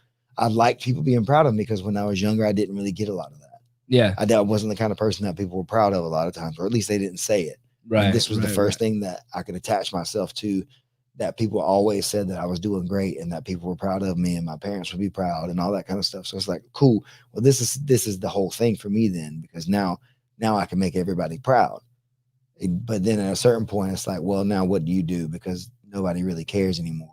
being proud of me, because when I was younger, I didn't really get a lot of that. Yeah. I wasn't the kind of person that people were proud of a lot of times, or at least they didn't say it. Right. And this was the first thing that I could attach myself to, that people always said that I was doing great and that people were proud of me and my parents would be proud and all that kind of stuff. So it's like, cool. Well, this is the whole thing for me then, because now I can make everybody proud. But then at a certain point, it's like, well, now what do you do? Because nobody really cares anymore.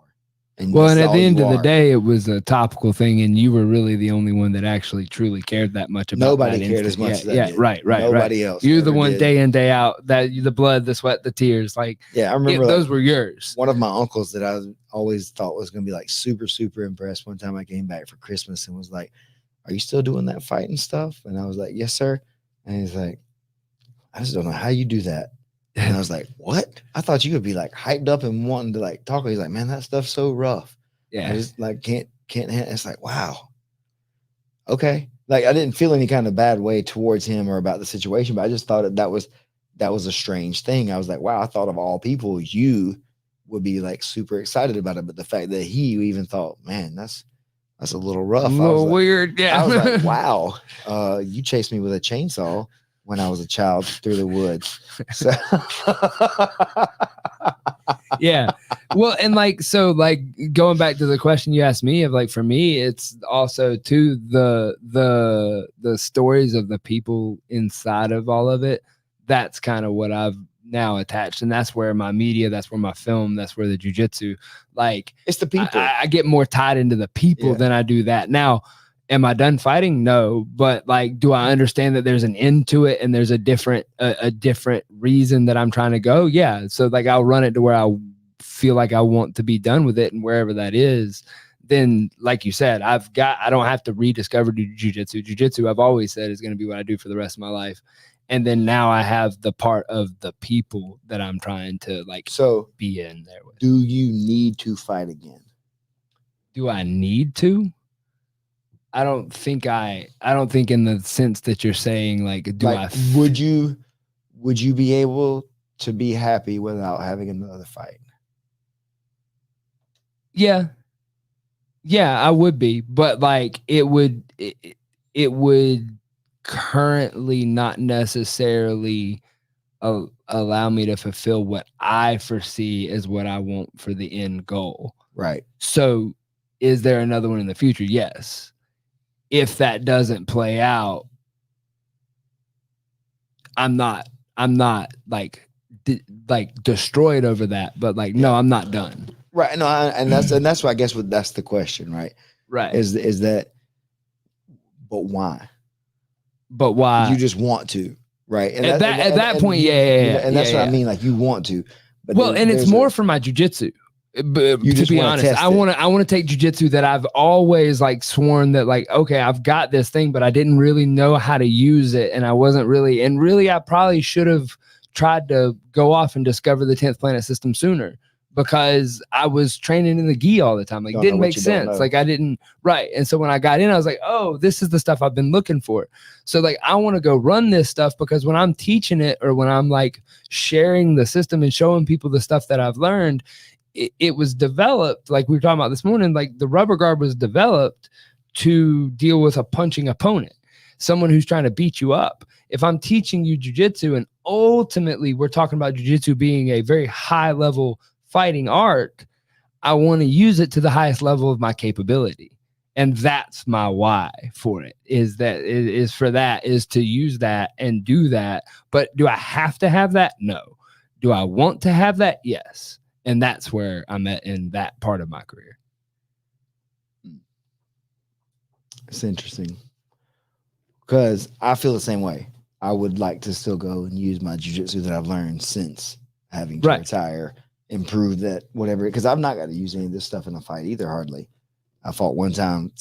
And at the end of the day, it was a topical thing, and you were really the only one that actually truly cared that much about. Nobody cared as much as I did. Right. Nobody else. You're the one day in, day out, that the blood, the sweat, the tears. Like, yeah, I remember those were yours. One of my uncles that I always thought was going to be like super, super impressed. One time I came back for Christmas and was like, "Are you still doing that fighting stuff?" And I was like, "Yes, sir." And he's like, "I just don't know how you do that." And I was like, "What? I thought you would be like hyped up and wanting to like talk." He's like, "Man, that stuff's so rough. Yeah, I just like can't." It's like, wow. Okay, like I didn't feel any kind of bad way towards him or about the situation, but I just thought that was a strange thing. I was like, wow, I thought of all people, you would be like super excited about it, but the fact that he even thought, man, that's that's a little rough. A little weird. Yeah. I was like, wow, you chased me with a chainsaw when I was a child through the woods. So Yeah. Well, and like, so like going back to the question you asked me of like, for me, it's also too the stories of the people inside of all of it. That's kind of what I've now attached. And that's where my media, that's where my film, that's where the jiu-jitsu, like it's the people. I get more tied into the people than I do that. Now, am I done fighting? No. But like, do I understand that there's an end to it and there's a different reason that I'm trying to go? Yeah. So like, I'll run it to where I feel like I want to be done with it, and wherever that is, then like you said, I don't have to rediscover jiu-jitsu. Jiu-jitsu, I've always said, is going to be what I do for the rest of my life. And then now I have the part of the people that I'm trying to like be in there with. Do you need to fight again? Do I need to? I don't think in the sense that you're saying, like, would you be able to be happy without having another fight? Yeah, I would be, but like it would currently not necessarily allow me to fulfill what I foresee as what I want for the end goal. Right. So is there another one in the future? Yes. If that doesn't play out, I'm not like destroyed over that, but like, no, I'm not done. Right. No, and that's why I guess that's the question, right? Right. Is that, but why? But why? You just want to, right? And at that point, yeah. And that's what I mean. Like, you want to. But well, and it's more for my jiu-jitsu. But to be honest, I want to take jiu-jitsu that I've always like sworn that like, okay, I've got this thing, but I didn't really know how to use it, and I wasn't really, and really, I probably should have tried to go off and discover the 10th planet system sooner, because I was training in the gi all the time. Like, it didn't make sense. Like, I didn't. Right. And so when I got in, I was like, oh, this is the stuff I've been looking for. So like, I want to go run this stuff, because when I'm teaching it, or when I'm like sharing the system and showing people the stuff that I've learned, it was developed, like we were talking about this morning, like the rubber guard was developed to deal with a punching opponent, someone who's trying to beat you up. If I'm teaching you jiu-jitsu, and ultimately we're talking about jiu-jitsu being a very high level fighting art, I want to use it to the highest level of my capability. And that's my why for it, is to use that and do that. But do I have to have that? No. Do I want to have that? Yes. And that's where I'm at in that part of my career. It's interesting, because I feel the same way. I would like to still go and use my jiu-jitsu that I've learned since having to retire, improve that, whatever, because I've not got to use any of this stuff in a fight either, hardly. I fought one time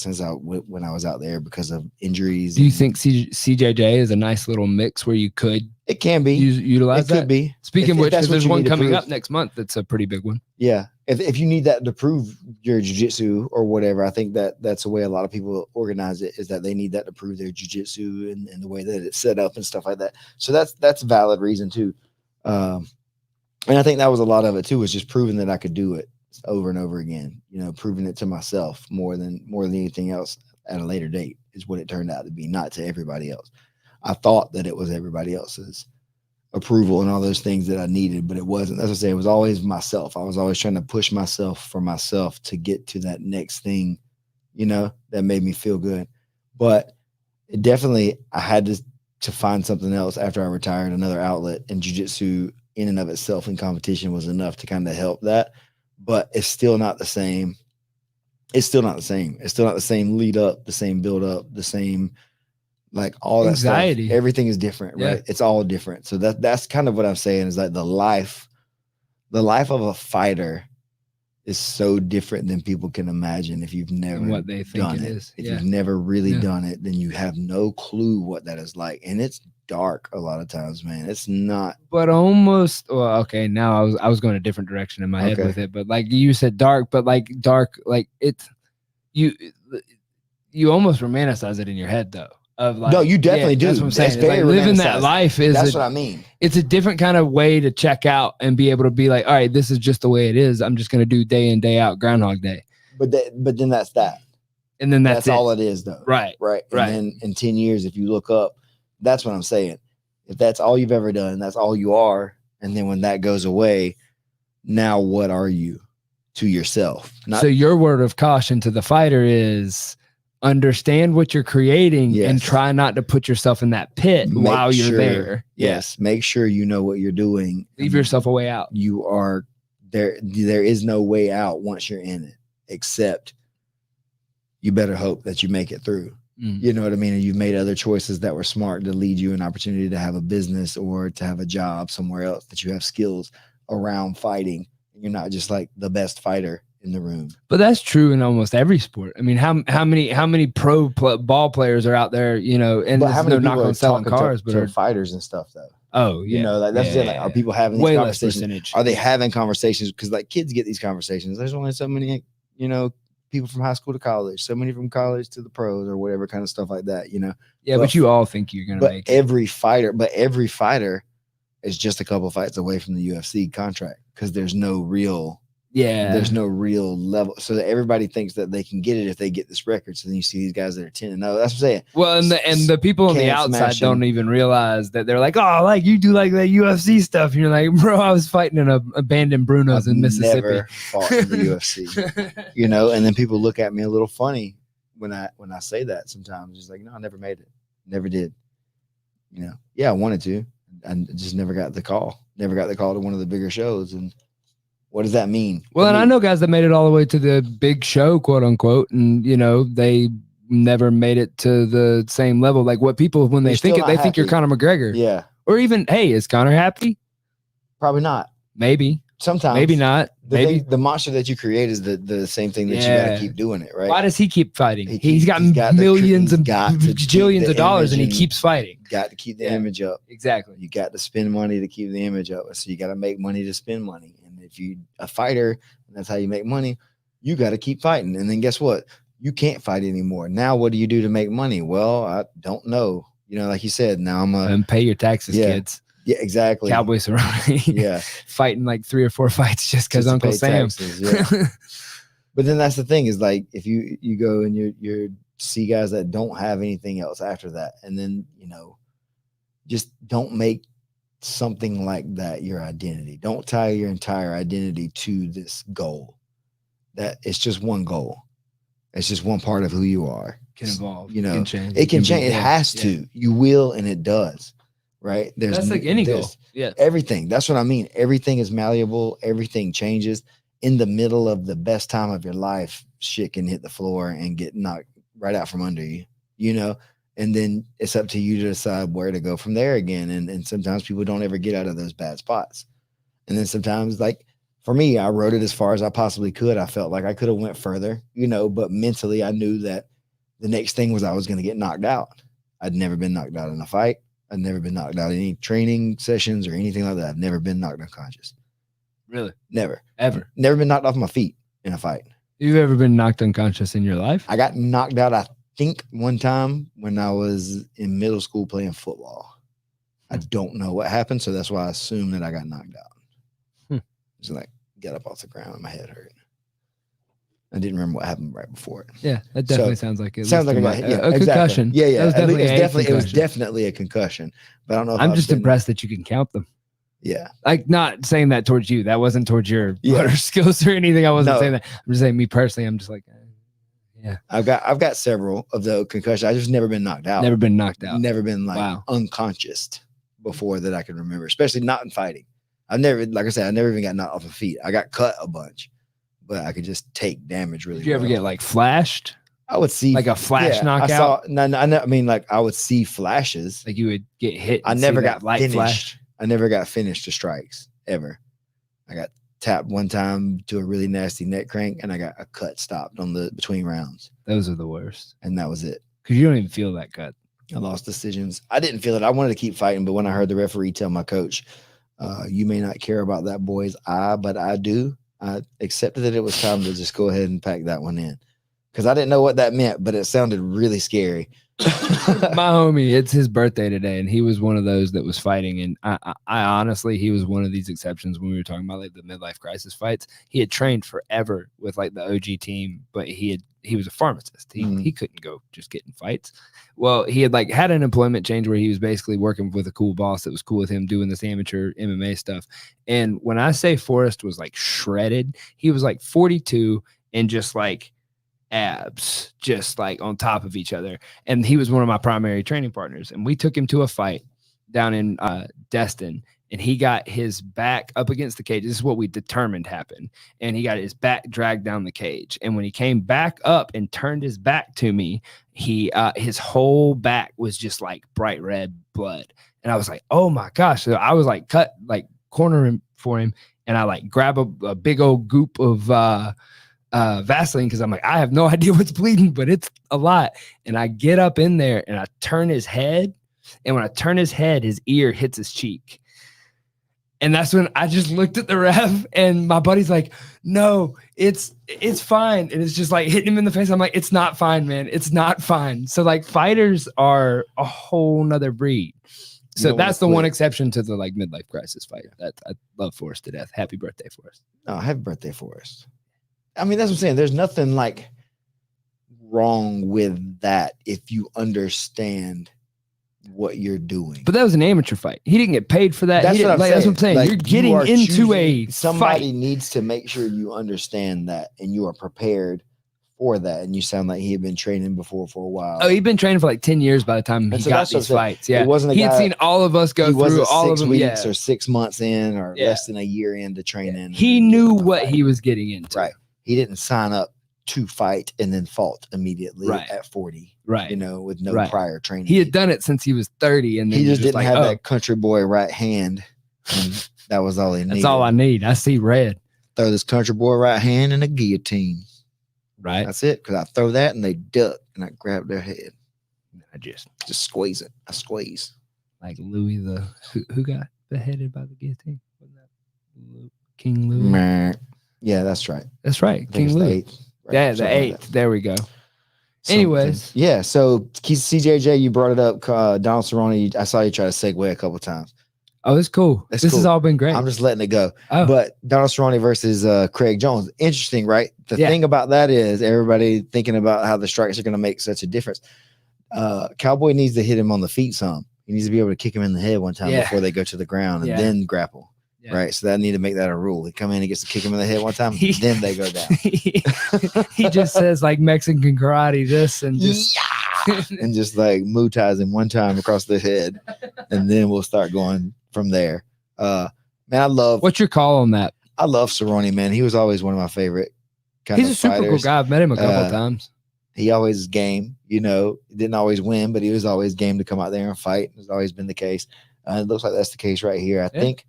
when I was out there because of injuries. Do you think CJJ is a nice little mix where you could? It can be. Utilize that? It could be. Speaking of which, there's one coming up next month that's a pretty big one. Yeah. If you need that to prove your jiu-jitsu or whatever, I think that's the way a lot of people organize it, is that they need that to prove their jiu-jitsu and the way that it's set up and stuff like that. So that's a valid reason too. And I think that was a lot of it too, was just proving that I could do it over and over again, proving it to myself more than anything else at a later date, is what it turned out to be, not to everybody else. I thought that it was everybody else's approval and all those things that I needed, but it wasn't. As I say, it was always myself. I was always trying to push myself to get to that next thing, that made me feel good. But it definitely, I had to find something else after I retired, another outlet, and jiu-jitsu in and of itself in competition was enough to kind of help that. But it's still not the same. It's still not the same lead up, the same build up, the same, like, all that anxiety stuff. Everything is different, right? Yeah. It's all different. So that's kind of what I'm saying, is like the life of a fighter is so different than people can imagine if you've never what they think done it is. If you've never really done it, then you have no clue what that is like. And it's dark a lot of times, man. It's not, but almost, well, okay, now I was going a different direction in my head with it, but like you said, dark, but like dark, like it's you almost romanticize it in your head though. Of like, no, you definitely do. That's what I'm saying. Like, living that life is what I mean. It's a different kind of way to check out and be able to be like, all right, this is just the way it is. I'm just going to do day in, day out Groundhog Day. But then that's that. And then that's all it is, though. Right. Right. And Right. then in 10 years, if you look up, that's what I'm saying. If that's all you've ever done, that's all you are. And then when that goes away, now what are you to yourself? So your word of caution to the fighter is understand what you're creating and try not to put yourself in that pit while you're there. Yes. Make sure you know what you're doing. Leave yourself a way out. You are there. There is no way out once you're in it, except you better hope that you make it through. You know what I mean? And you've made other choices that were smart to lead you an opportunity to have a business or to have a job somewhere else, that you have skills around fighting. You're not just like the best fighter in the room. But that's true in almost every sport. I mean, how many pro ball players are out there, you know, and how many not going to selling cars, but are fighters and stuff though. Oh, yeah. You know, like that's it. Like, are people having these way less conversations? percentage? Are they having conversations? Because like kids get these conversations. There's only so many, you know, people from high school to college, so many from college to the pros or whatever kind of stuff like that, you know. Yeah, but you all think you're going to make it. Every fighter is just a couple fights away from the UFC contract, because there's no real level. So that everybody thinks that they can get it if they get this record. So then you see these guys that are 10-0. That's what I'm saying. Well, and the people on the outside don't even realize that they're like, oh, like you do like that UFC stuff. And you're like, bro, I was fighting in a abandoned Bruno's in Mississippi. Never fought in the UFC, you know. And then people look at me a little funny when I say that sometimes. It's like, no, I never made it. Never did. You know, yeah, I wanted to. I just never got the call. Never got the call to one of the bigger shows. And what does that mean? Well, and I know guys that made it all the way to the big show, quote unquote, and you know, they never made it to the same level. Like what people, when they think it, they think you're Conor McGregor. Yeah. Or even, hey, is Conor happy? Probably not. Maybe. Sometimes. Maybe not. The monster that you create is the same thing that you got to keep doing it, right? Why does he keep fighting? He's got millions and gajillions of dollars and he keeps fighting. Got to keep the image up. Exactly. You got to spend money to keep the image up. So you got to make money to spend money. And if you a fighter, and that's how you make money, you got to keep fighting. And then guess what? You can't fight anymore. Now what do you do to make money? Well, I don't know. You know, like you said, now I'm pay your taxes, kids. Yeah, exactly. Cowboy Cerrone. Yeah. Fighting like 3 or 4 fights just because Uncle Sam. Taxes, yeah. But then that's the thing is like if you go and you see guys that don't have anything else after that, and then you know, just don't make something like that your identity. Don't tie your entire identity to this goal. That it's just one goal. It's just one part of who you are. Can evolve. You know, can change. It can change. It has to. You will, and it does. Right? That's like any goal. Yeah. Everything. That's what I mean. Everything is malleable. Everything changes. In the middle of the best time of your life, shit can hit the floor and get knocked right out from under you. You know, and then it's up to you to decide where to go from there again. And sometimes people don't ever get out of those bad spots. And then sometimes, like for me, I rode it as far as I possibly could. I felt like I could have went further, you know, but mentally I knew that the next thing was I was going to get knocked out. I'd never been knocked out in a fight. I've never been knocked out in any training sessions or anything like that. I've never been knocked unconscious. Really? Never. Ever? Never been knocked off my feet in a fight. You've ever been knocked unconscious in your life? I got knocked out, I think, one time when I was in middle school playing football. I don't know what happened, so that's why I assume that I got knocked out. It's like, got up off the ground and my head hurt. I didn't remember what happened right before it. Yeah, that definitely sounds like it. Sounds like a concussion. Yeah, yeah. It was definitely a concussion. But I don't know if I'm just impressed that you can count them. Yeah. Like not saying that towards you. That wasn't towards your motor skills or anything. I wasn't saying that. I'm just saying me personally, I'm just like, yeah. I've got several of the concussions. I've just never been knocked out. Never been knocked out. Never been like unconscious before that I can remember, especially not in fighting. I've never, like I said, I never even got knocked off my feet. I got cut a bunch. But I could just take damage really. Did you ever get like flashed? I would see like a flash knockout. I mean, like I would see flashes. Like you would get hit. I never got finished. Flash. I never got finished to strikes ever. I got tapped one time to a really nasty neck crank, and I got a cut stopped on the between rounds. Those are the worst. And that was it. Because you don't even feel that cut. I lost decisions. I didn't feel it. I wanted to keep fighting, but when I heard the referee tell my coach, "You may not care about that boy's eye, but I do." I accepted that it was time to just go ahead and pack that one in because I didn't know what that meant, but it sounded really scary. My homie, it's his birthday today, and he was one of those that was fighting. And I honestly, he was one of these exceptions when we were talking about like the midlife crisis fights. He had trained forever with like the OG team, but he was a pharmacist. He couldn't go just get in fights. Well, he had like had an employment change where he was basically working with a cool boss that was cool with him doing this amateur MMA stuff. And when I say Forrest was like shredded, he was like 42 and just like abs just like on top of each other, and he was one of my primary training partners, and we took him to a fight down in Destin, and he got his back up against the cage. This is what we determined happened, and he got his back dragged down the cage, and when he came back up and turned his back to me, he his whole back was just like bright red blood, and I was like, oh my gosh. So I was like cut like cornering for him, and I like grab a big old goop of Vaseline, because I'm like, I have no idea what's bleeding, but it's a lot. And I get up in there and I turn his head, and when I turn his head, his ear hits his cheek. And that's when I just looked at the ref, and my buddy's like, no, it's fine. And it's just like hitting him in the face. I'm like, it's not fine, man. It's not fine. So like fighters are a whole nother breed. So that's the one exception to the like midlife crisis fight. I love Forrest to death. Happy birthday, Forrest. Oh, happy birthday, Forrest. I mean, that's what I'm saying. There's nothing like wrong with that if you understand what you're doing. But that was an amateur fight. He didn't get paid for that. That's what I'm saying. Like, you're getting into a somebody fight. needs to make sure you understand that and you are prepared for that. And you sound like he had been training before for a while. Oh, he'd been training for like 10 years by the time he got these fights. Yeah, he had seen all of us go through all of them. 6 weeks or 6 months in, or less than a year into training. He knew what he was getting into. Right. He didn't sign up to fight and then fought immediately at 40. Right. You know, with no prior training. He had done it since he was 30, and then he just didn't have that country boy right hand. And that was all he needed. That's all I need. I see red. Throw this country boy right hand in a guillotine. Right. That's it. Because I throw that and they duck, and I grab their head. I just squeeze it. I squeeze. Like Louis who got beheaded by the guillotine? Wasn't that King Louis? Yeah, that's right. That's right. King Louis. Right? Yeah, the 8th. Like there we go. Anyways. Yeah, so CJJ, you brought it up. Donald Cerrone, I saw you try to segue a couple times. Oh, it's cool. This has all been great. I'm just letting it go. Oh. But Donald Cerrone versus Craig Jones. Interesting, right? The thing about that is everybody thinking about how the strikes are going to make such a difference. Cowboy needs to hit him on the feet some. He needs to be able to kick him in the head one time before they go to the ground and then grapple. Yeah. Right. So that need to make that a rule. He come in and gets to kick him in the head one time, then they go down. He just says like Mexican karate this and just and just like Muay Thais him one time across the head, and then we'll start going from there. Man, I love. What's your call on that? I love Cerrone, man. He was always one of my favorite He's a super cool guy. I've met him a couple times. He always is game. You know, didn't always win, but he was always game to come out there and fight. It's always been the case. It looks like that's the case right here. I think.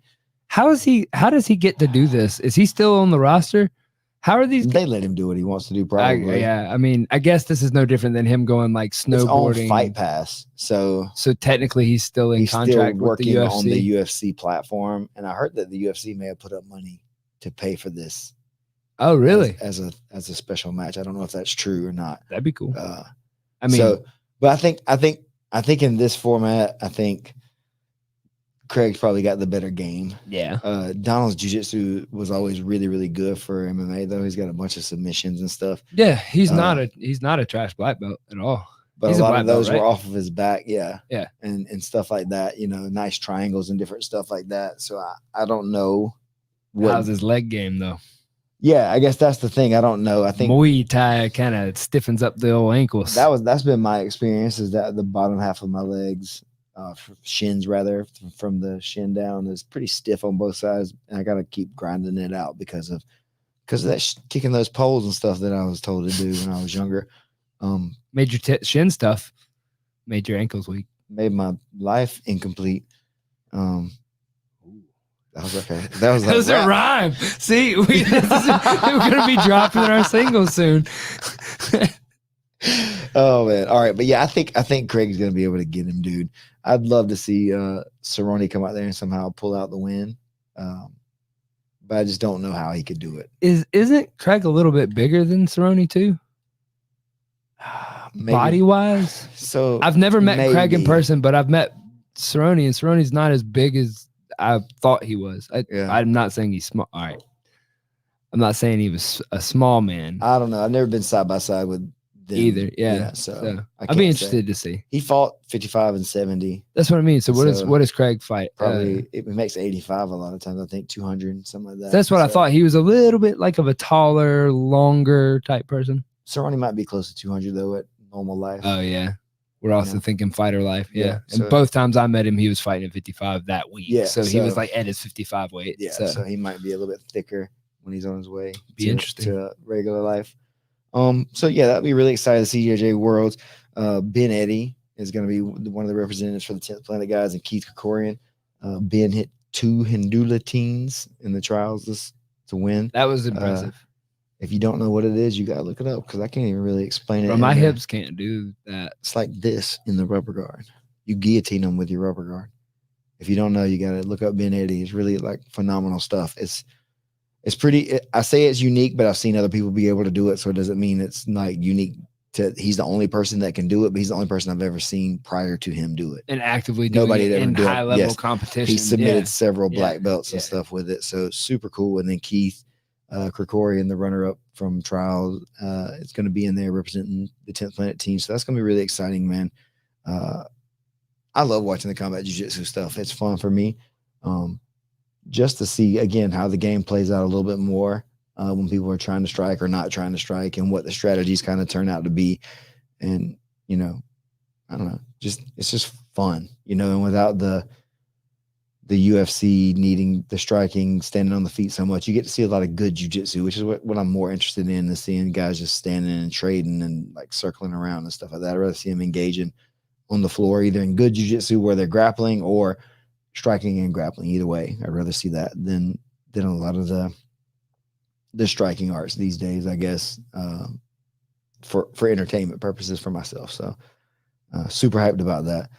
How does he get to do this? Is he still on the roster? How are these? They let him do what he wants to do, probably. I mean, I guess this is no different than him going like snowboarding. It's on Fight Pass. So technically he's still in contract still working with the UFC. On the UFC platform. And I heard that the UFC may have put up money to pay for this. Oh, really? As a special match. I don't know if that's true or not. That'd be cool. I mean, but I think in this format, I think Craig's probably got the better game. Yeah. Donald's jiu-jitsu was always really, really good for MMA, though. He's got a bunch of submissions and stuff. Yeah, he's not a trash black belt at all. But he's a lot of those were off of his back, yeah. And stuff like that, you know, nice triangles and different stuff like that. So I don't know. How's his leg game though? Yeah, I guess that's the thing. I don't know. I think Muay Thai kind of stiffens up the old ankles. That's been my experience, is that the bottom half of my legs, shins rather, from the shin down, is pretty stiff on both sides, and I got to keep grinding it out because of that kicking those poles and stuff that I was told to do when I was younger. Made your shin stuff, made your ankles weak, made my life incomplete. That was okay. That was a rhyme. See, we're gonna be dropping our singles soon. Oh man! All right, but yeah, I think Craig's gonna be able to get him, dude. I'd love to see Cerrone come out there and somehow pull out the win, but I just don't know how he could do it. Isn't Craig a little bit bigger than Cerrone too? maybe. body wise. So I've never met Craig in maybe. person, but I've met Cerrone, and Cerrone's not as big as I thought he was. Yeah. I'm not saying he's small. All right. I'm not saying he was a small man I don't know. I've never been side by side with them either. Yeah. so I'd can't be say. interested to see. He fought 55 and 70. That's what I mean. So what does Craig fight? Probably it makes 85 a lot of times. I think 200, something like that. That's what I thought. He was a little bit like of a taller, longer type person. Cerrone might be close to 200 though at normal life. Oh yeah. We're also thinking fighter life. Yeah. Yeah, And so- both times I met him, he was fighting at 55 that week. Yeah, So he was so- like at his 55 weight. Yeah, So, so he might be a little bit thicker when he's on his way Interesting. to regular life. So yeah, that'd be really exciting to see JJ Worlds. Ben Eddy is going to be one of the representatives for the 10th Planet guys, and Keith Krikorian. Ben hit 2 Hindula teens in the trials to win. that was impressive. If you don't know what it is, you gotta look it up because I can't even really explain it. Bro, in my there. hips can't do that. It's like this in the rubber guard. You guillotine them with your rubber guard. If you don't know, you gotta look up Ben Eddy. It's really like phenomenal stuff. It's pretty. I say it's unique, but I've seen other people be able to do it, so it doesn't mean it's like unique. He's the only person that can do it, but he's the only person I've ever seen prior to him do it. And actively doing Nobody it had ever in done it. high level Yes. competition. He submitted Yeah. several Yeah. black belts and Yeah. stuff with it, so super cool. And then Keith Krikorian, the runner-up from trials, is going to be in there representing the 10th Planet team. So that's going to be really exciting, man. I love watching the combat jiu-jitsu stuff. It's fun for me, just to see again how the game plays out a little bit more when people are trying to strike or not trying to strike, and what the strategies kind of turn out to be. And I don't know, it's just fun, and without the UFC needing the striking, standing on the feet so much, you get to see a lot of good jiu-jitsu, which is what I'm more interested in, is seeing guys just standing and trading and like circling around and stuff like that. I'd rather see them engaging on the floor, either in good jiu-jitsu where they're grappling or striking and grappling. Either way, I'd rather see that than a lot of the striking arts these days, I guess, for entertainment purposes for myself. So super hyped about that.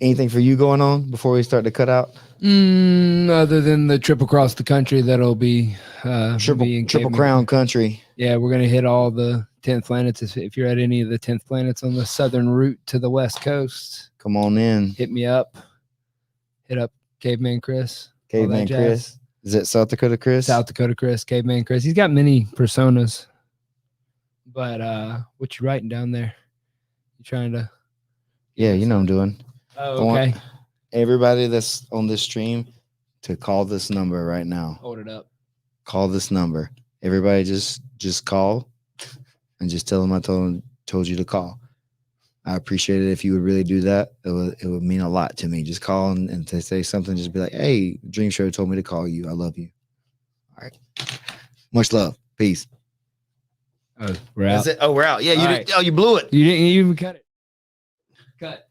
Anything for you going on before we start to cut out? Other than the trip across the country, that'll be Triple Crown country. Yeah, we're gonna hit all the 10th planets. If you're at any of the 10th planets on the southern route to the West Coast, Come on in, hit me up. Hit up Caveman Chris. Caveman jazz. Chris. Is it South Dakota Chris? South Dakota Chris, Caveman Chris. He's got many personas. But what you writing down there? You trying to? Yeah, you know what I'm doing. Oh, okay. Everybody that's on this stream to call this number right now. Hold it up. Call this number. Everybody just call and just tell them I told you to call. I appreciate it if you would really do that. It would mean a lot to me. Just call and to say something, just be like, hey, Dream Show told me to call you. I love you. All right. Much love. Peace. Oh, we're out. That's it. Oh, we're out. Yeah, All right. you blew it. You didn't even cut it. Cut.